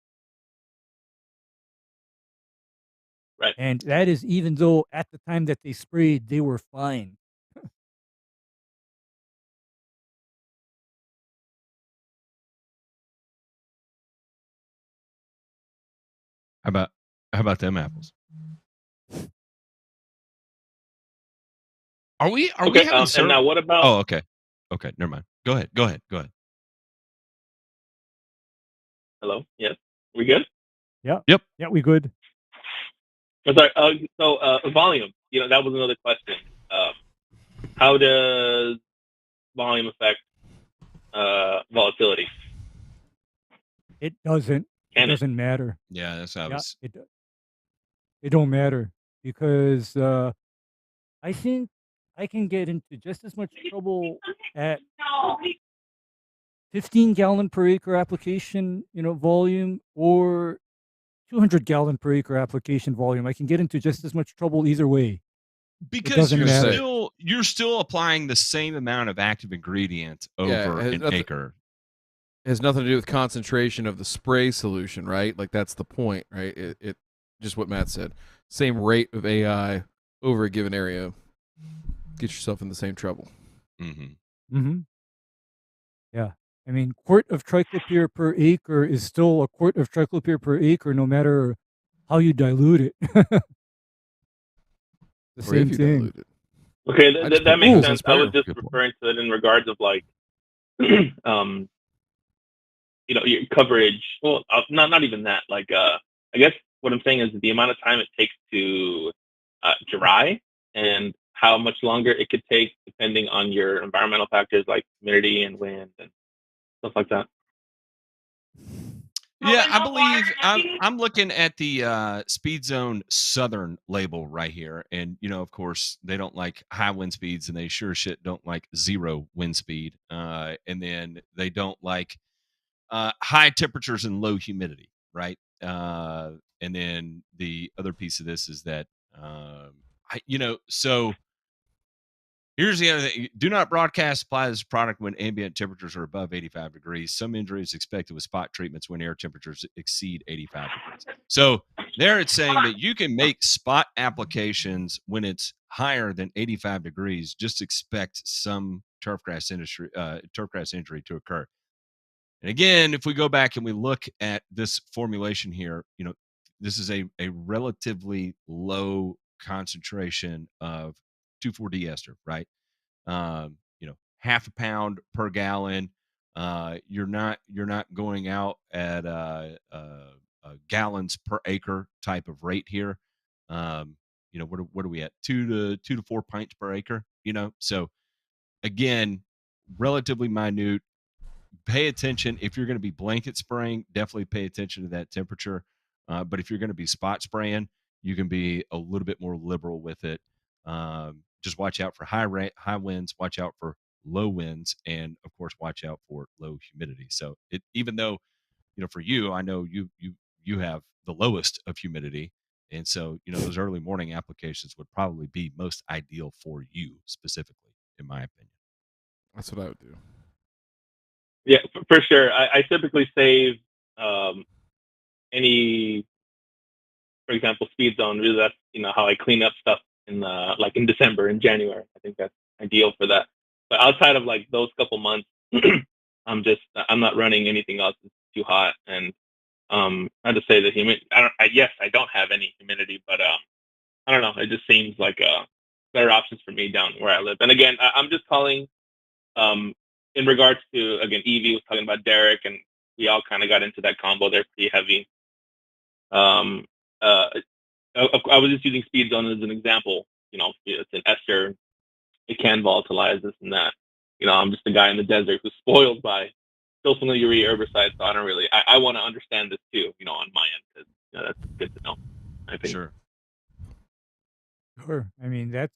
Right. And that is even though at the time that they sprayed, they were fine. How about them apples? Are we having and now what about? Oh, okay. Okay, never mind. Go ahead. Hello. Yes. We good? Yeah. Yep. Yeah, we good. I'm sorry. So volume. That was another question. How does volume affect volatility? It doesn't. It doesn't matter. Yeah, that's how it don't matter because I think I can get into just as much trouble at 15 gallon per acre application, volume, or 200 gallon per acre application volume. I can get into just as much trouble either way. Because you're still applying the same amount of active ingredient over an acre. has nothing to do with concentration of the spray solution, right? Like that's the point, right? It just what Matt said. Same rate of AI over a given area. Get yourself in the same trouble. Yeah. I mean, quart of triclopyr per acre is still a quart of triclopyr per acre, no matter how you dilute it. The same thing. Okay, that makes sense. I was just referring to it in regards of like, your coverage. Well, not even that. Like, I guess what I'm saying is the amount of time it takes to dry and how much longer it could take depending on your environmental factors like humidity and wind and stuff like that. Yeah, I believe I'm looking at the Speed Zone Southern label right here, and of course, they don't like high wind speeds, and they sure shit don't like zero wind speed, and then they don't like high temperatures and low humidity, right? And then the other piece of this is that so. Here's the other thing. Do not broadcast supply this product when ambient temperatures are above 85 degrees. Some injury is expected with spot treatments when air temperatures exceed 85 degrees. So there it's saying that you can make spot applications when it's higher than 85 degrees. Just expect some turfgrass injury to occur. And again, if we go back and we look at this formulation here, this is a relatively low concentration of 2,4-D ester, right? Half a pound per gallon. You're not going out at gallons per acre type of rate here. What are we at? 2 to 4 pints per acre. So again, relatively minute. Pay attention if you're going to be blanket spraying. Definitely pay attention to that temperature. But if you're going to be spot spraying, you can be a little bit more liberal with it. Just watch out for high winds, watch out for low winds, and of course watch out for low humidity. So even though for you, I know you have the lowest of humidity, and so those early morning applications would probably be most ideal for you specifically, in my opinion. That's what I would do. Yeah, for sure. I typically save any, for example, Speed Zone. Really, that's how I clean up stuff in December and January. I think that's ideal for that. But outside of like those couple months, I'm not running anything else. It's too hot, and not to say that I don't have any humidity, but I don't know. It just seems like better options for me down where I live. And again, I'm just calling in regards to, again, Evie was talking about Derek, and we all kind of got into that combo. They're pretty heavy. I was just using Speed Zone as an example. It's an ester. It can volatilize this and that. I'm just a guy in the desert who's spoiled by sulfonylurea herbicide, so I don't really. I want to understand this too, on my end, because that's good to know. I think. Sure. I mean, that's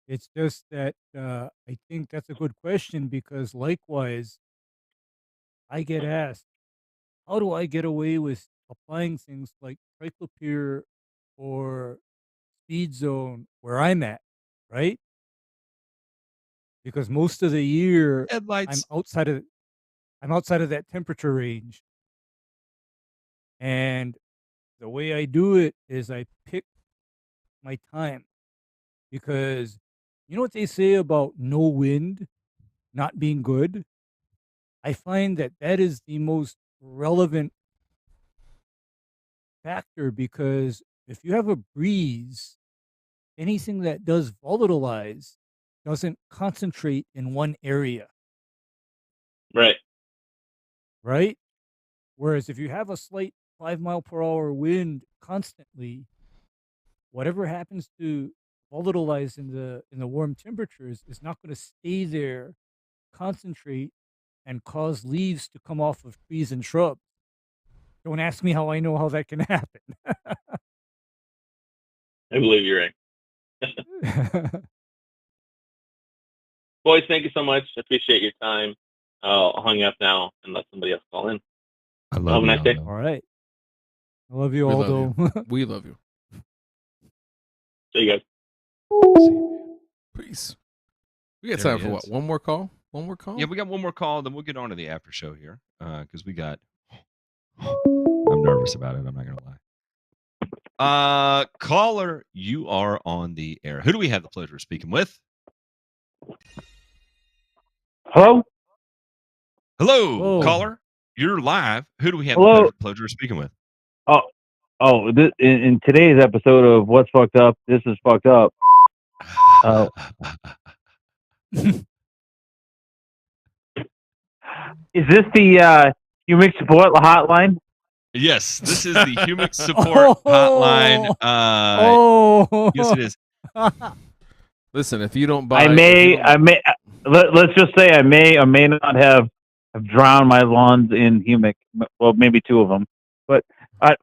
it's just that I think that's a good question, because likewise, I get asked, how do I get away with applying things like triclopyr or Speed Zone where I'm at, right? Because most of the year I'm outside of that temperature range. And the way I do it is I pick my time, because you know what they say about no wind not being good? I find that is the most relevant factor, because if you have a breeze, anything that does volatilize doesn't concentrate in one area. Right. Right? Whereas if you have a slight 5-mile-per-hour wind constantly, whatever happens to volatilize in the warm temperatures is not going to stay there, concentrate, and cause leaves to come off of trees and shrubs. Don't ask me how I know how that can happen. I believe you're right. Boys, thank you so much. I appreciate your time. I'll hang up now and let somebody else call in. I love Have a nice day. All right. I love you, Aldo. We love you. See you guys. Peace. We got time for what? One more call? One more call? Yeah, we got one more call, then we'll get on to the after show here. Because we got I'm nervous about it, I'm not gonna lie. Caller, you are on the air. Who do we have the pleasure of speaking with? Hello? Hello, caller. You're live. Who do we have Hello? the pleasure of speaking with? In today's episode of What's Fucked Up, This Is Fucked Up. Is this the Humic Support Hotline? Yes, this is the Humic Support Hotline. Yes, it is. Listen, if you don't buy, let's just say I may or may not have drowned my lawns in humic. Well, maybe two of them, but I'm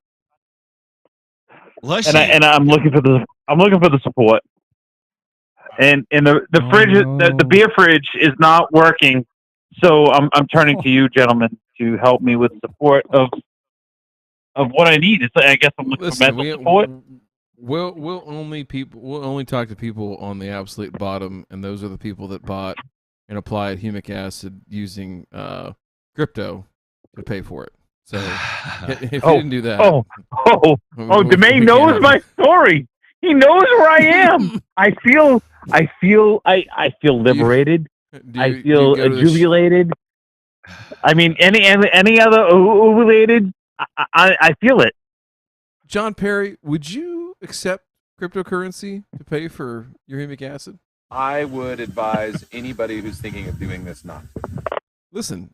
looking for the support. And the fridge, the beer fridge is not working, so I'm turning to you, gentlemen, to help me with support of what I need. I guess I'm looking for mental support. We'll only talk to people on the absolute bottom, and those are the people that bought and applied humic acid using crypto to pay for it. So if you didn't do that, Demain knows my story. He knows where I am. I feel liberated. I feel jubilated. I mean, any other related, I feel it. John Perry, would you accept cryptocurrency to pay for your humic acid? I would advise anybody who's thinking of doing this not. Listen,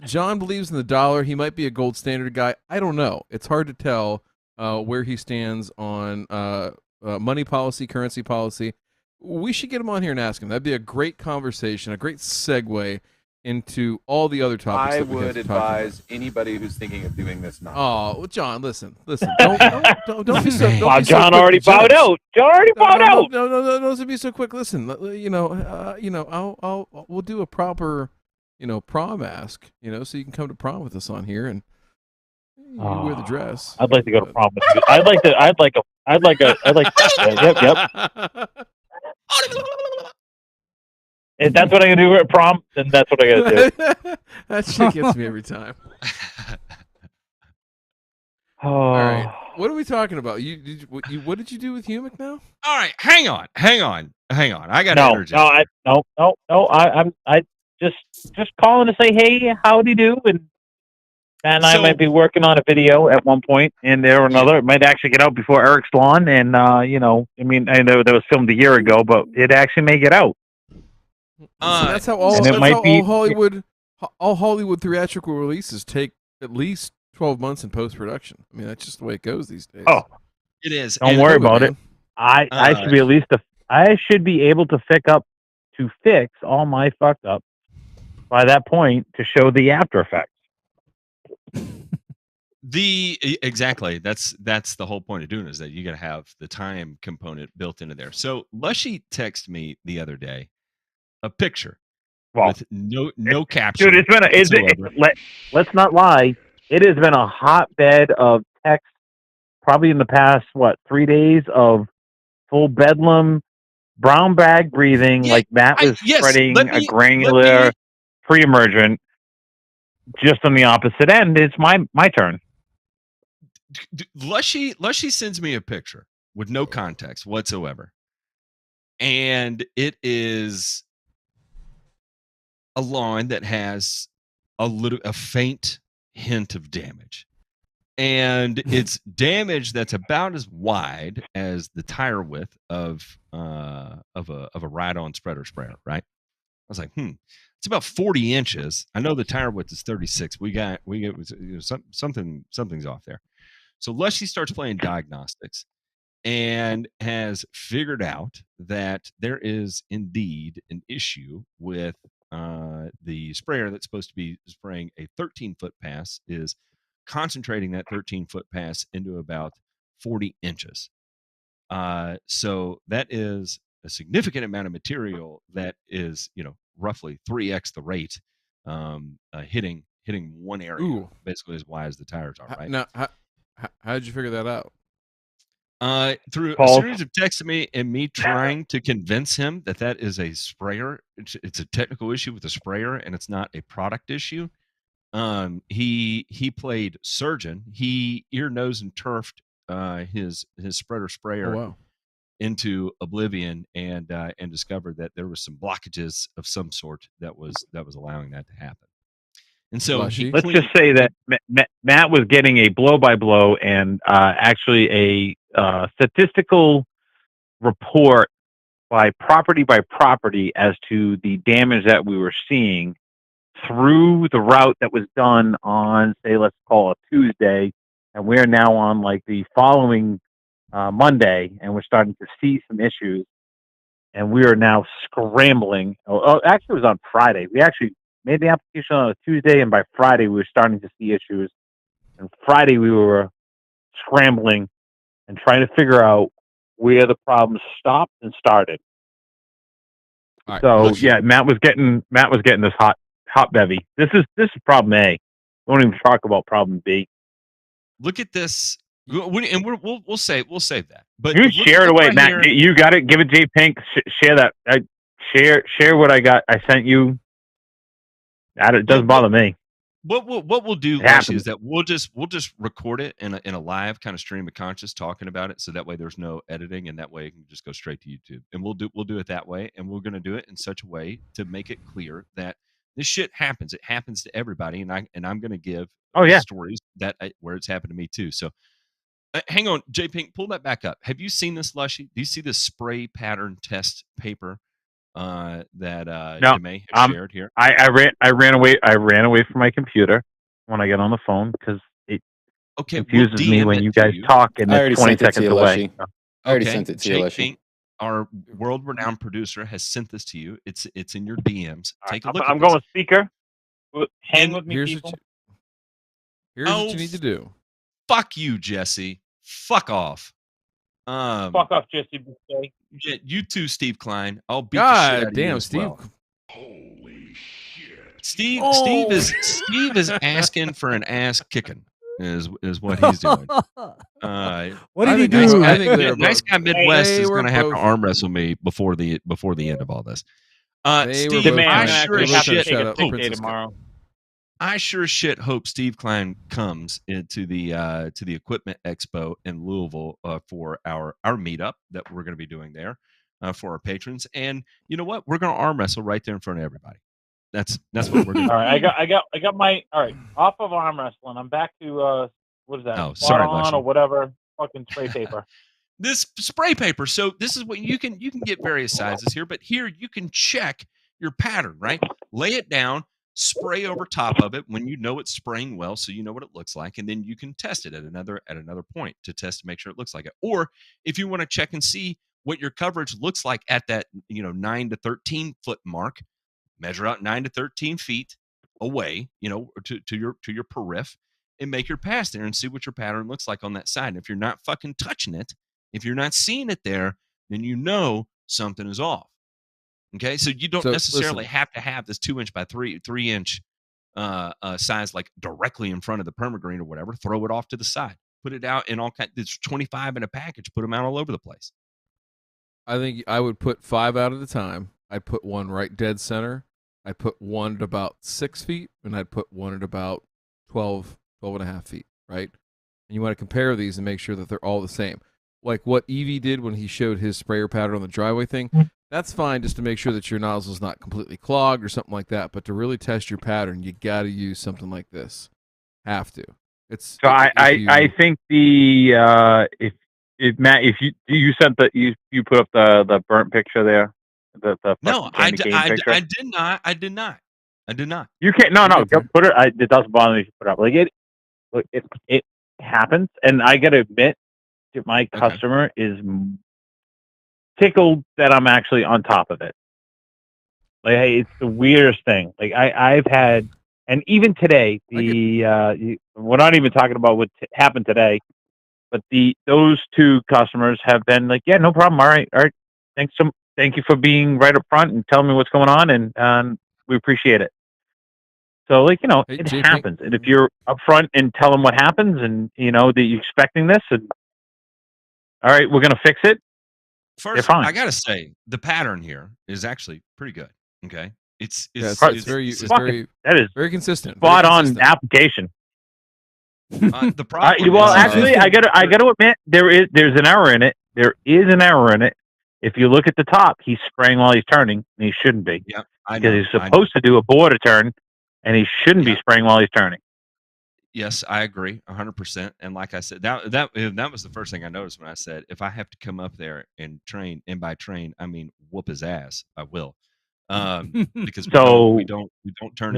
John believes in the dollar. He might be a gold standard guy. I don't know. It's hard to tell where he stands on money policy, currency policy. We should get him on here and ask him. That'd be a great conversation, a great segue into all the other topics. I would advise anybody who's thinking of doing this not. Oh, well, John, listen. Don't be so. Wow, John already bowed out. John already bowed out. No, don't be so quick. Listen, we'll do a proper, prom ask, so you can come to prom with us on here and you wear the dress. I'd like to go to prom with you. Yep. If that's what I'm gonna do at prom, then that's what I gotta do. That shit gets me every time. All right, what are we talking about? What did you do with humic now? All right, hang on. I got energy. I'm just calling to say, hey, howdy do, and I might be working on a video at one point, and there or another. It might actually get out before Eric's lawn, and I know that was filmed a year ago, but it actually may get out. That's how all Hollywood theatrical releases take at least 12 months in post production. I mean, that's just the way it goes these days. Oh, it is. Don't worry about it. I should be I should be able to fix all my fucked up by that point to show the after effects. Exactly. That's the whole point of doing it, is that you got to have the time component built into there. So Lushy texted me the other day a picture with no caption. Dude, let's not lie. It has been a hotbed of text probably in the past 3 days of full bedlam, brown bag breathing, like Matt was spreading a granular pre-emergent. Just on the opposite end, it's my turn. Lushy sends me a picture with no context whatsoever, and it is a lawn that has a faint hint of damage, and it's damage that's about as wide as the tire width of a ride-on spreader sprayer. Right? I was like, it's about 40 inches. I know the tire width is 36. We get something's off there. So Lushy starts playing diagnostics and has figured out that there is indeed an issue with the sprayer that's supposed to be spraying a 13-foot pass is concentrating that 13-foot pass into about 40 inches. So that is a significant amount of material that is, roughly 3x the rate, hitting one area. Basically as wide as the tires are. Right now. How did you figure that out? Through False. a series of texts to me and me trying to convince him that is a sprayer. It's a technical issue with the sprayer and it's not a product issue. He played surgeon. He ear, nose, and turfed his spreader sprayer into oblivion and discovered that there was some blockages of some sort that was allowing that to happen. And so let's just say that Matt was getting a blow-by-blow and actually a statistical report by property as to the damage that we were seeing through the route that was done on, say, let's call it Tuesday, and we're now on like the following Monday, and we're starting to see some issues, and we are now scrambling. Actually, it was on Friday. We actually made the application on a Tuesday, and by Friday we were starting to see issues. And Friday we were scrambling and trying to figure out where the problem stopped and started. All right, so yeah, Matt was getting this hot bevy. This is problem A. We won't even talk about problem B. Look at this, and we'll save that. But you share it away, Matt. Here. You got it. Give it J Pink. Share that. Share what I got. I sent you. It doesn't bother me. What we'll do, Leshy, is that we'll just record it in a live kind of stream of conscious talking about it, so that way there's no editing, and that way it can just go straight to YouTube. And we'll do it that way, and we're going to do it in such a way to make it clear that this shit happens. It happens to everybody, and I'm going to give stories that where it's happened to me too. So hang on, J Pink, pull that back up. Have you seen this, Lushy? Do you see this spray pattern test paper that Demay has shared here? I ran away from my computer when I get on the phone because it confuses me when you guys talk and it's 20 seconds away. I already sent it to you, Lushy. Our world-renowned producer has sent this to you. It's in your DMs. Take a look. I'm going speaker. Hang with me, here's people. Here's what you need to do. Fuck you, Jesse. Fuck off. Fuck off, Jesse. Yeah, you too, Steve Klein. I'll beat the shit out of you as Steve. well. Holy shit. Steve is asking for an ass kicking. Is what he's doing. What did he do? Nice guy Midwest is going to have to arm wrestle me before the end of all this. Steve, I sure as shit tomorrow. I sure as shit hope Steve Klein comes into the Equipment Expo in Louisville for our meetup that we're going to be doing there for our patrons. And you know what? We're going to arm wrestle right there in front of everybody. That's what we're doing. All right, I got my off of arm wrestling. I'm back to what is that? Oh, sorry, or whatever fucking spray paper. This spray paper. So this is what you can get various sizes here, but here you can check your pattern, right? Lay it down, spray over top of it when you know it's spraying well, so you know what it looks like, and then you can test it at another point to test to make sure it looks like it. Or if you want to check and see what your coverage looks like at that 9 to 13 foot mark, measure out 9 to 13 feet away, to your periph, and make your pass there and see what your pattern looks like on that side. And if you're not fucking touching it, if you're not seeing it there, then you know something is off. Okay, so you don't necessarily have to have this 2 inch by 3 inch size like directly in front of the permagreen or whatever. Throw it off to the side. Put it out in all kinds. There's 25 in a package. Put them out all over the place. I think I would put 5 out at a time. I'd put one right dead center. I'd put one at about 6 feet, and I'd put one at about 12 and a half feet, right? And you want to compare these and make sure that they're all the same. Like what Evie did when he showed his sprayer pattern on the driveway thing, that's fine just to make sure that your nozzle's not completely clogged or something like that. But to really test your pattern, you got to use something like this. Have to. I think the if Matt, if you sent you put up the burnt picture there. No, I did not. You can't. No. Go put it. It doesn't bother me to put it up. Like it happens, and I got to admit that my customer is tickled that I'm actually on top of it. Like, hey, it's the weirdest thing. Like I've had, and even today, we're not even talking about what happened today, but those two customers have been like, yeah, no problem. All right, thank you for being right up front and telling me what's going on, and we appreciate it. So, it happens. And if you're up front and tell them what happens, and that you're expecting this, and all right, we're gonna fix it. First, fine. I gotta say the pattern here is actually pretty good. Okay, it's very consistent. Spot on application. The problem. Well, actually, I gotta admit there's an error in it. There is an error in it. If you look at the top, he's spraying while he's turning, and he shouldn't be. Yeah, because he's supposed to do a border turn, and he shouldn't be spraying while he's turning. Yes, I agree 100%. And like I said, that was the first thing I noticed when I said, if I have to come up there and train, and by train I mean whoop his ass, I will. Because we don't turn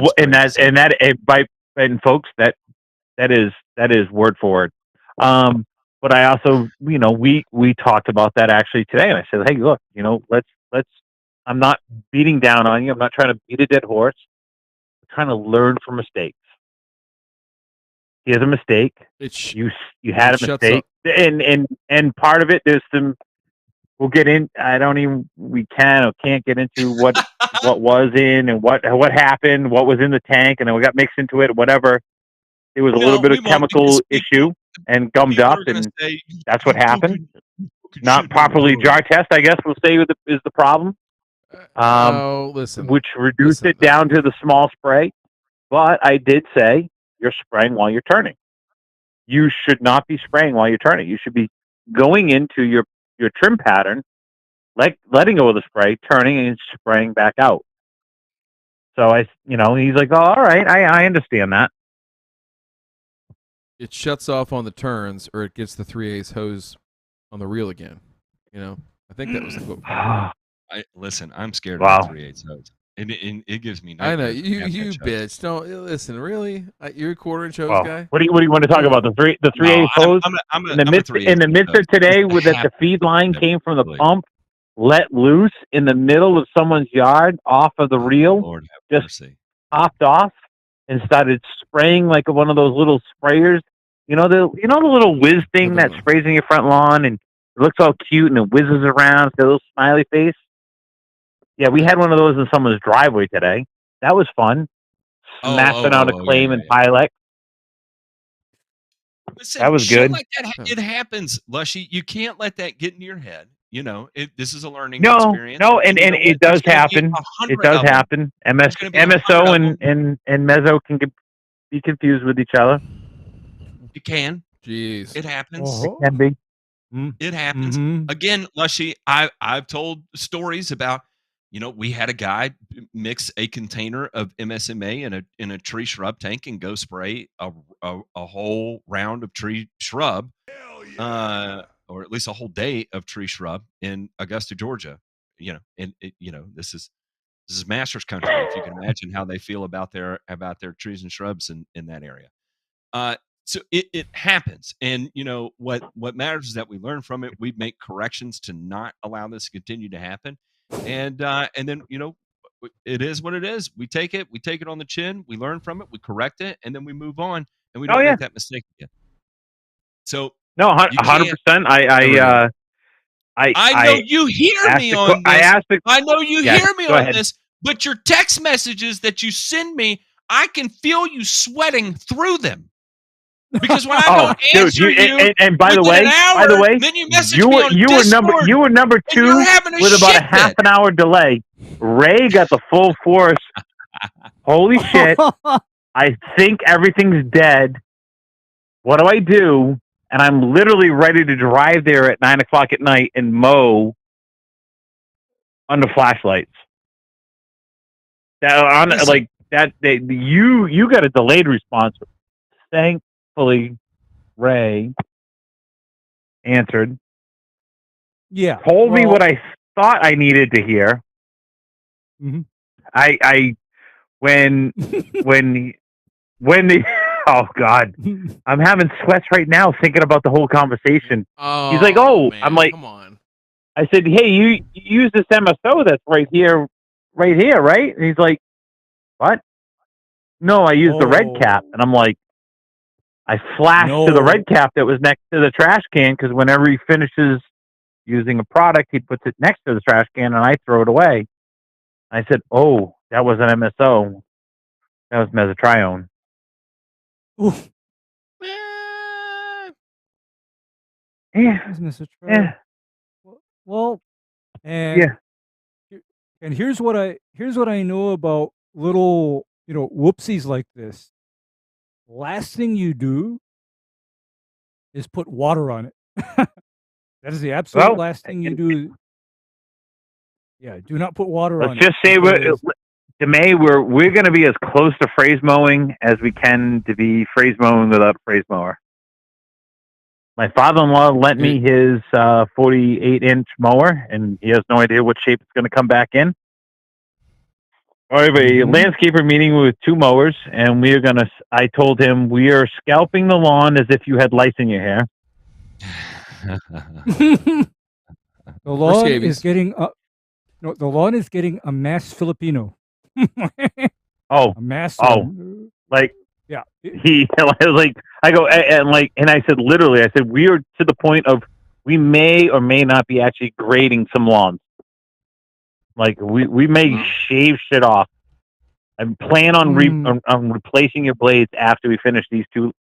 and folks, that is word for word. But I also, we talked about that actually today, and I said, hey, look, let's. I'm not beating down on you. I'm not trying to beat a dead horse. I'm trying to learn from mistakes. Here's a mistake. You had a mistake, and part of it, there's some. We'll get in. We can or can't get into what was in and what happened, what was in the tank, and then we got mixed into it. Whatever. It was a little bit of chemical issue and gummed up, and that's what happened. Not properly jar test, I guess we'll say is the problem. Which reduced it down to the small spray. But I did say you're spraying while you're turning. You should not be spraying while you're turning. You should be going into your trim pattern, letting go of the spray, turning and spraying back out. So he's like, oh, all right, I understand that. It shuts off on the turns, or it gets the 3/8 hose on the reel again. I think that was the quote. Listen, I'm scared of the 3/8 hose. It gives me. I know you bitch. Don't listen. Really, you're a 1/4-inch hose guy. What do you want to talk about? The 3/8 hose in the midst of today, with that the feed line came from the pump, let loose in the middle of someone's yard, off of the reel, just popped off and started spraying like one of those little sprayers. The little whiz thing that sprays in your front lawn, and it looks all cute and it whizzes around. It's got a little smiley face. Yeah, we had one of those in someone's driveway today. That was fun. Smashing out a claim and Pilot. Listen, that was good. Like that, it happens, Lushy. You can't let that get in your head. This is a learning experience. No, and it does happen. It does happen. MSO and Mezzo can be confused with each other. You can. Jeez. It happens. It can be. It happens. Again, Lushy, I've told stories about, we had a guy mix a container of MSMA in a tree shrub tank and go spray a whole round of tree shrub, or at least a whole day of tree shrub in Augusta, Georgia. This is Masters country. If you can imagine how they feel about their trees and shrubs in that area. So it happens, and what matters is that we learn from it. We make corrections to not allow this to continue to happen, and then it is what it is. We take it on the chin. We learn from it. We correct it, and then we move on, and we don't make that mistake again. So no, 100%. I know you hear me on this. I know you hear me on this, but your text messages that you send me, I can feel you sweating through them. Because when I don't answer you, and by the way, then you message me on Discord, you were number 2 with about a half an hour delay. Ray got the full force. Holy shit! I think everything's dead. What do I do? And I'm literally ready to drive there at 9:00 at night and mow under flashlights. You got a delayed response. Thankfully, Ray answered. Yeah. Told me what I thought I needed to hear. When the oh God, I'm having sweats right now thinking about the whole conversation. He's like, man, I'm like, come on. I said, hey, you use this MSO that's right here, right? And he's like, what? No, I use the red cap. And I'm like, I flashed to the red cap that was next to the trash can, because whenever he finishes using a product, he puts it next to the trash can and I throw it away. I said, oh, that was an MSO. That was mesotrione. Yeah. Mr. Troy. Yeah. Well, and here's what I know about little whoopsies like this. Last thing you do is put water on it. That is the absolute last thing you do. Yeah, do not put water on it. Let's just say we're going to be as close to phrase mowing as we can to be phrase mowing without a phrase mower. My father-in-law lent me his 48-inch mower, and he has no idea what shape it's going to come back in. I have a landscaper meeting with 2 mowers, and I told him we are scalping the lawn as if you had lice in your hair. The lawn is getting the lawn is getting a mass Filipino. A mass. Like yeah. He I was like, and I said literally, I said we are to the point of we may or may not be actually grading some lawns. Like we may shave shit off. I plan on replacing your blades after we finish these 2.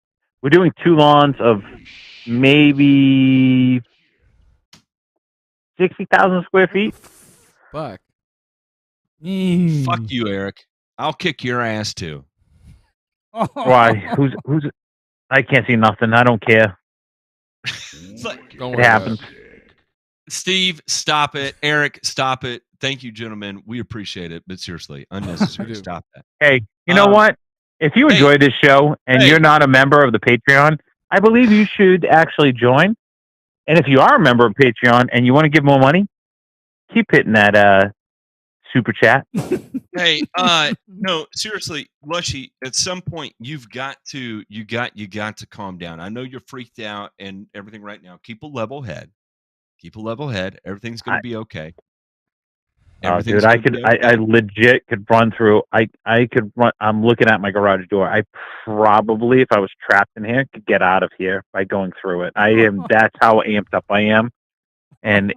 We're doing 2 lawns of maybe 60,000 square feet. Fuck. Fuck you, Eric. I'll kick your ass too. Why? Who's? I can't see nothing. I don't care. Don't it happens. Steve, stop it. Eric, stop it. Thank you, gentlemen. We appreciate it, but seriously, unnecessary. Stop that. Hey, you know what? If you enjoy this show and you're not a member of the Patreon, I believe you should actually join. And if you are a member of Patreon and you want to give more money, keep hitting that super chat. Hey, no, seriously, Lushy, at some point you've got to calm down. I know you're freaked out and everything right now. Keep a level head. Everything's going to be okay. Oh, dude, I legit could run through. I could run. I'm looking at my garage door. I probably, if I was trapped in here, could get out of here by going through it. That's how amped up I am. And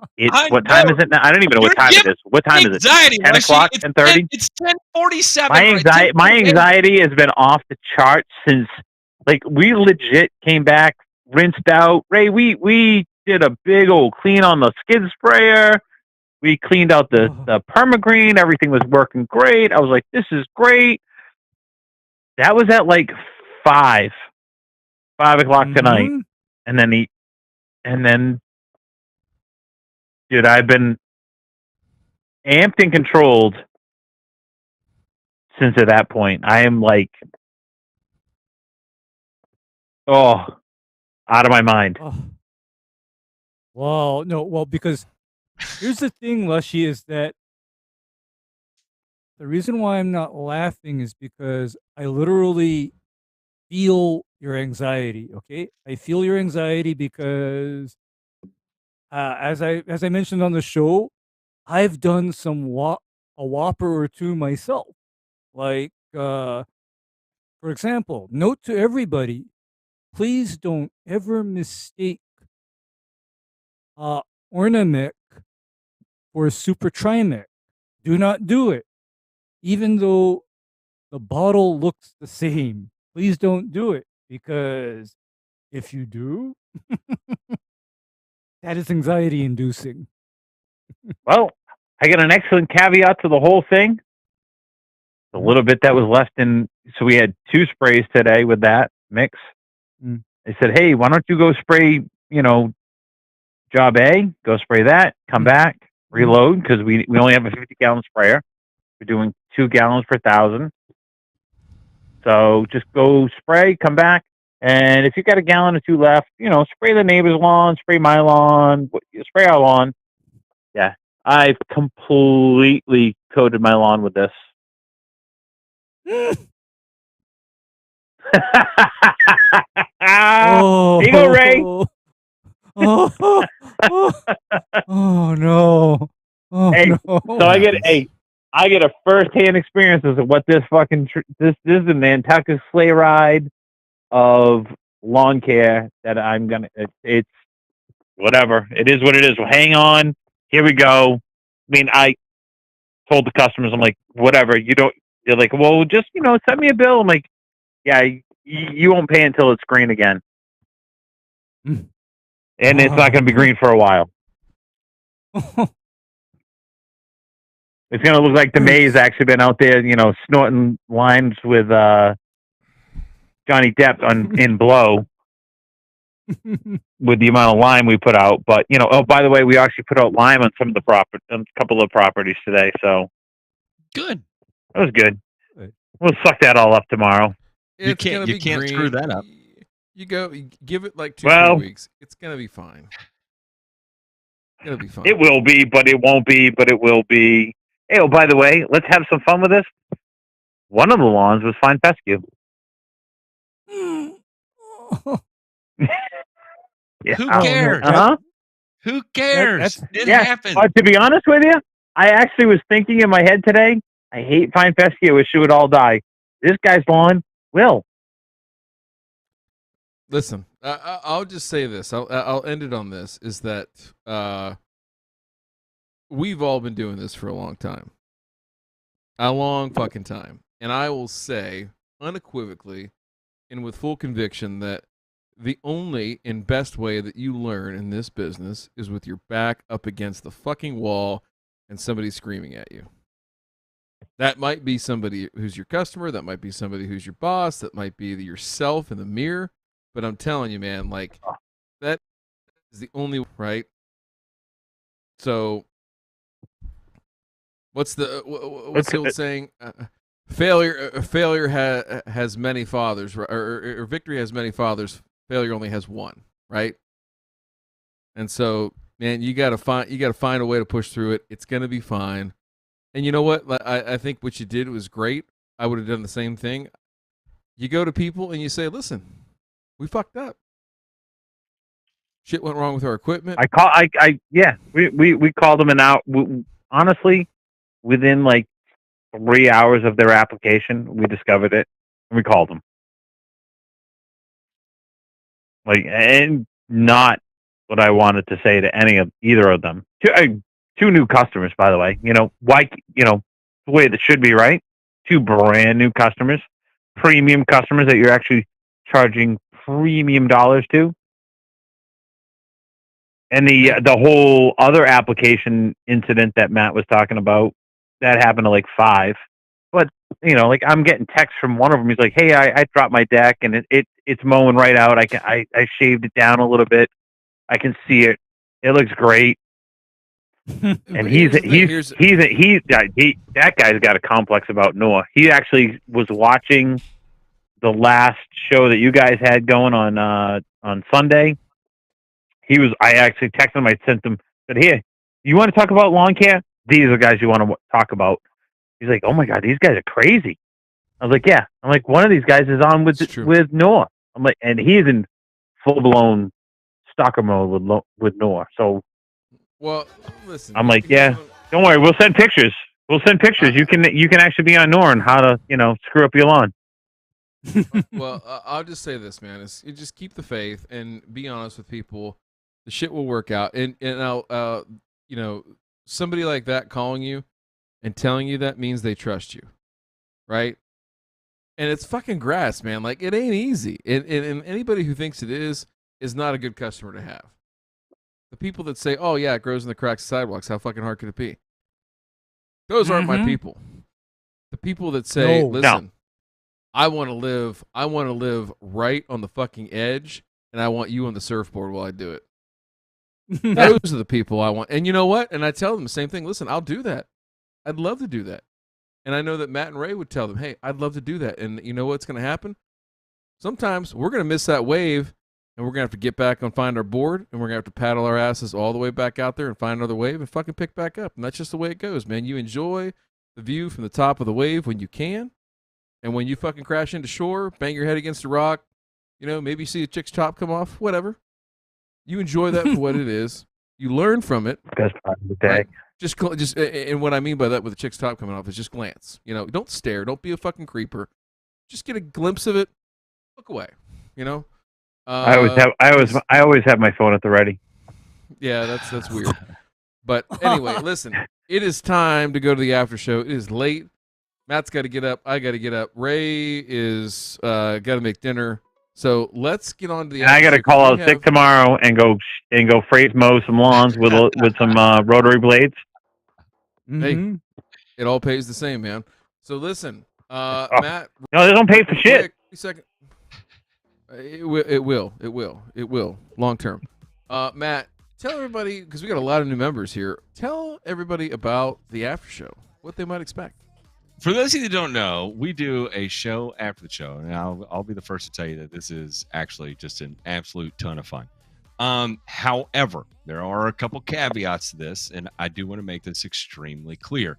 what time is it now? I don't even know what time it is. What time is it? 10 o'clock, 10:30? It's 10:47. My anxiety has been off the charts since, we legit came back, rinsed out. Ray, we did a big old clean on the skid sprayer. We cleaned out the permagreen. Everything was working great. I was like, this is great. That was at 5 o'clock tonight. And then dude, I've been amped and controlled since at that point. I am out of my mind. Well, no, because here's the thing, Lushy, is that the reason why I'm not laughing is because I literally feel your anxiety, okay? I feel your anxiety because as I mentioned on the show, I've done a whopper or 2 myself. For example, note to everybody, please don't ever mistake Ornamec for Super Trimec. Do not do it. Even though the bottle looks the same, please don't do it, because if you do, that is anxiety inducing. Well, I got an excellent caveat to the whole thing. A little bit that was left in, so we had 2 sprays today with that mix. They said, hey, why don't you go spray, job A, go spray that, come back, reload, because we only have a 50-gallon sprayer. We're doing 2 gallons per 1,000. So just go spray, come back. And if you've got a gallon or 2 left, spray the neighbor's lawn, spray my lawn, spray our lawn. Yeah, I've completely coated my lawn with this. Oh, here you go, Ray. Oh no! Oh no! So I get a first-hand experience of what this fucking this is the Nantucket sleigh ride of lawn care that I'm gonna. It's whatever. It is what it is. Well, hang on. Here we go. I mean, I told the customers, I'm like, whatever. They're like, well, just send me a bill. I'm like, yeah, you won't pay until it's green again. and it's not going to be green for a while. It's going to look like the May's actually been out there, snorting lines with Johnny Depp in Blow with the amount of lime we put out. But by the way, we actually put out lime on some of the a couple of properties today. So good. That was good. We'll suck that all up tomorrow. You can't screw that up. You give it like 2 weeks. It's gonna be fine. It'll be fine. It will be, but it won't be, but it will be. Hey, by the way, let's have some fun with this. One of the lawns was fine fescue. Yeah. Who cares? Who cares? It happens. To be honest with you, I actually was thinking in my head today, I hate fine fescue. I wish it would all die. This guy's lawn will. Listen, I'll just say this. I'll end it on this, is that we've all been doing this for a long time. A long fucking time. And I will say unequivocally and with full conviction that the only and best way that you learn in this business is with your back up against the fucking wall and somebody screaming at you. That might be somebody who's your customer. That might be somebody who's your boss. That might be yourself in the mirror. But I'm telling you, man, like, that is the only, right? So what's the old saying? Failure has many fathers, or victory has many fathers. Failure only has one, right? And so, man, you gotta find a way to push through it. It's gonna be fine. And you know what? I think what you did was great. I would have done the same thing. You go to people and you say, "Listen, we fucked up. Shit went wrong with our equipment." We called them out. Honestly, within like 3 hours of their application, we discovered it and we called them. And not what I wanted to say to either of them. Two new customers, by the way. Why? The way that should be, right? 2 brand new customers, premium customers that you're actually charging premium dollars to. And the whole other application incident that Matt was talking about, that happened to like 5. But I'm getting texts from one of them. He's like, "Hey, I dropped my deck and it's mowing right out. I shaved it down a little bit. I can see it. It looks great." And that guy's got a complex about Noah. He actually was watching the last show that you guys had going on Sunday. I actually texted him. I sent him, said, "Here, you want to talk about lawn care? These are the guys you want to talk about." He's like, "Oh my God, these guys are crazy." I was like, "Yeah." I'm like, "One of these guys is on with Noah." I'm like, and he's in full blown stalker mode with Noah. So, well, listen. I'm like, "Yeah, don't worry. We'll send pictures. You can actually be on Noah and how to screw up your lawn." Well, I'll just say this, man. You just keep the faith and be honest with people. The shit will work out. And I'll, somebody like that calling you and telling you that means they trust you, right? And it's fucking grass, man. Like, it ain't easy. And anybody who thinks it is not a good customer to have. The people that say, "Oh yeah, it grows in the cracks of sidewalks," how fucking hard could it be? Those aren't my people. The people that say, "Listen, I want to live right on the fucking edge, and I want you on the surfboard while I do it." Those are the people I want. And you know what? And I tell them the same thing. "Listen, I'll do that. I'd love to do that." And I know that Matt and Ray would tell them, "Hey, I'd love to do that." And you know what's going to happen? Sometimes we're going to miss that wave, and we're going to have to get back and find our board, and we're going to have to paddle our asses all the way back out there and find another wave and fucking pick back up. And that's just the way it goes, man. You enjoy the view from the top of the wave when you can. And when you fucking crash into shore, bang your head against a rock, maybe you see a chick's top come off, whatever. You enjoy that for what it is. You learn from it. Best part of the day. Right? Just, and what I mean by that with the chick's top coming off is just glance. Don't stare. Don't be a fucking creeper. Just get a glimpse of it. Look away. I always have my phone at the ready. Yeah, that's weird. But anyway, listen. It is time to go to the after show. It is late. Matt's got to get up. I got to get up. Ray is got to make dinner. So let's get on to the. And I got to call out sick tomorrow and go phrase mow some lawns with some rotary blades. Hey, it all pays the same, man. So listen, Matt. No, they don't pay for shit. Second. It will. Long term. Matt, tell everybody, because we got a lot of new members here. Tell everybody about the after show, what they might expect. For those of you that don't know, we do a show after the show, and I'll be the first to tell you that this is actually just an absolute ton of fun. However, there are a couple caveats to this, and I do want to make this extremely clear.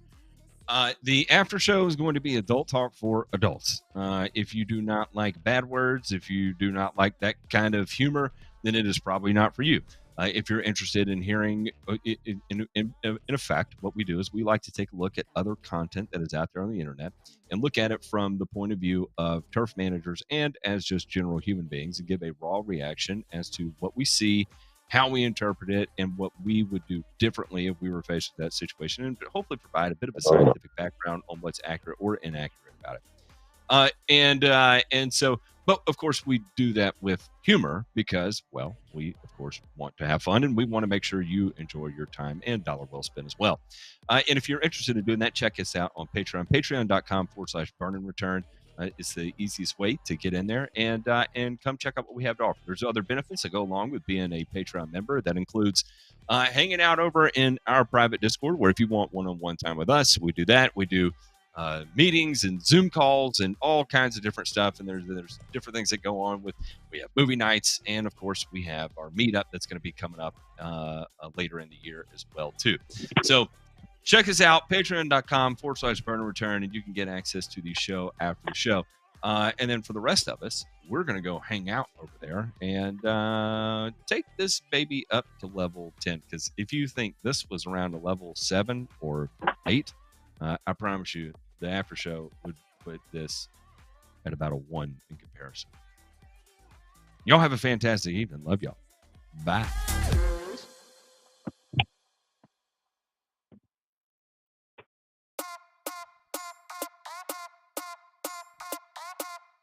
The after show is going to be adult talk for adults. If you do not like bad words, if you do not like that kind of humor, then it is probably not for you. If you're interested in hearing, in effect, what we do is we like to take a look at other content that is out there on the internet and look at it from the point of view of turf managers and as just general human beings and give a raw reaction as to what we see, how we interpret it, and what we would do differently if we were faced with that situation, and hopefully provide a bit of a scientific background on what's accurate or inaccurate about it. And so, but of course we do that with humor because, well, we of course want to have fun and we want to make sure you enjoy your time and dollar well spent as well. And if you're interested in doing that, check us out on Patreon, patreon.com/burn and return. It's the easiest way to get in there and come check out what we have to offer. There's other benefits that go along with being a Patreon member. That includes hanging out over in our private Discord, where if you want one-on-one time with us, we do that. We do meetings and Zoom calls and all kinds of different stuff. And there's different things that go on with. We have movie nights, and of course we have our meetup that's going to be coming up later in the year as well too. So check us out, patreon.com/burn and return, and you can get access to the show after the show. And then for the rest of us, we're going to go hang out over there and take this baby up to level 10. Because if you think this was around a level 7 or 8, I promise you the after show would put this at about a 1 in comparison. Y'all have a fantastic evening. Love y'all. Bye.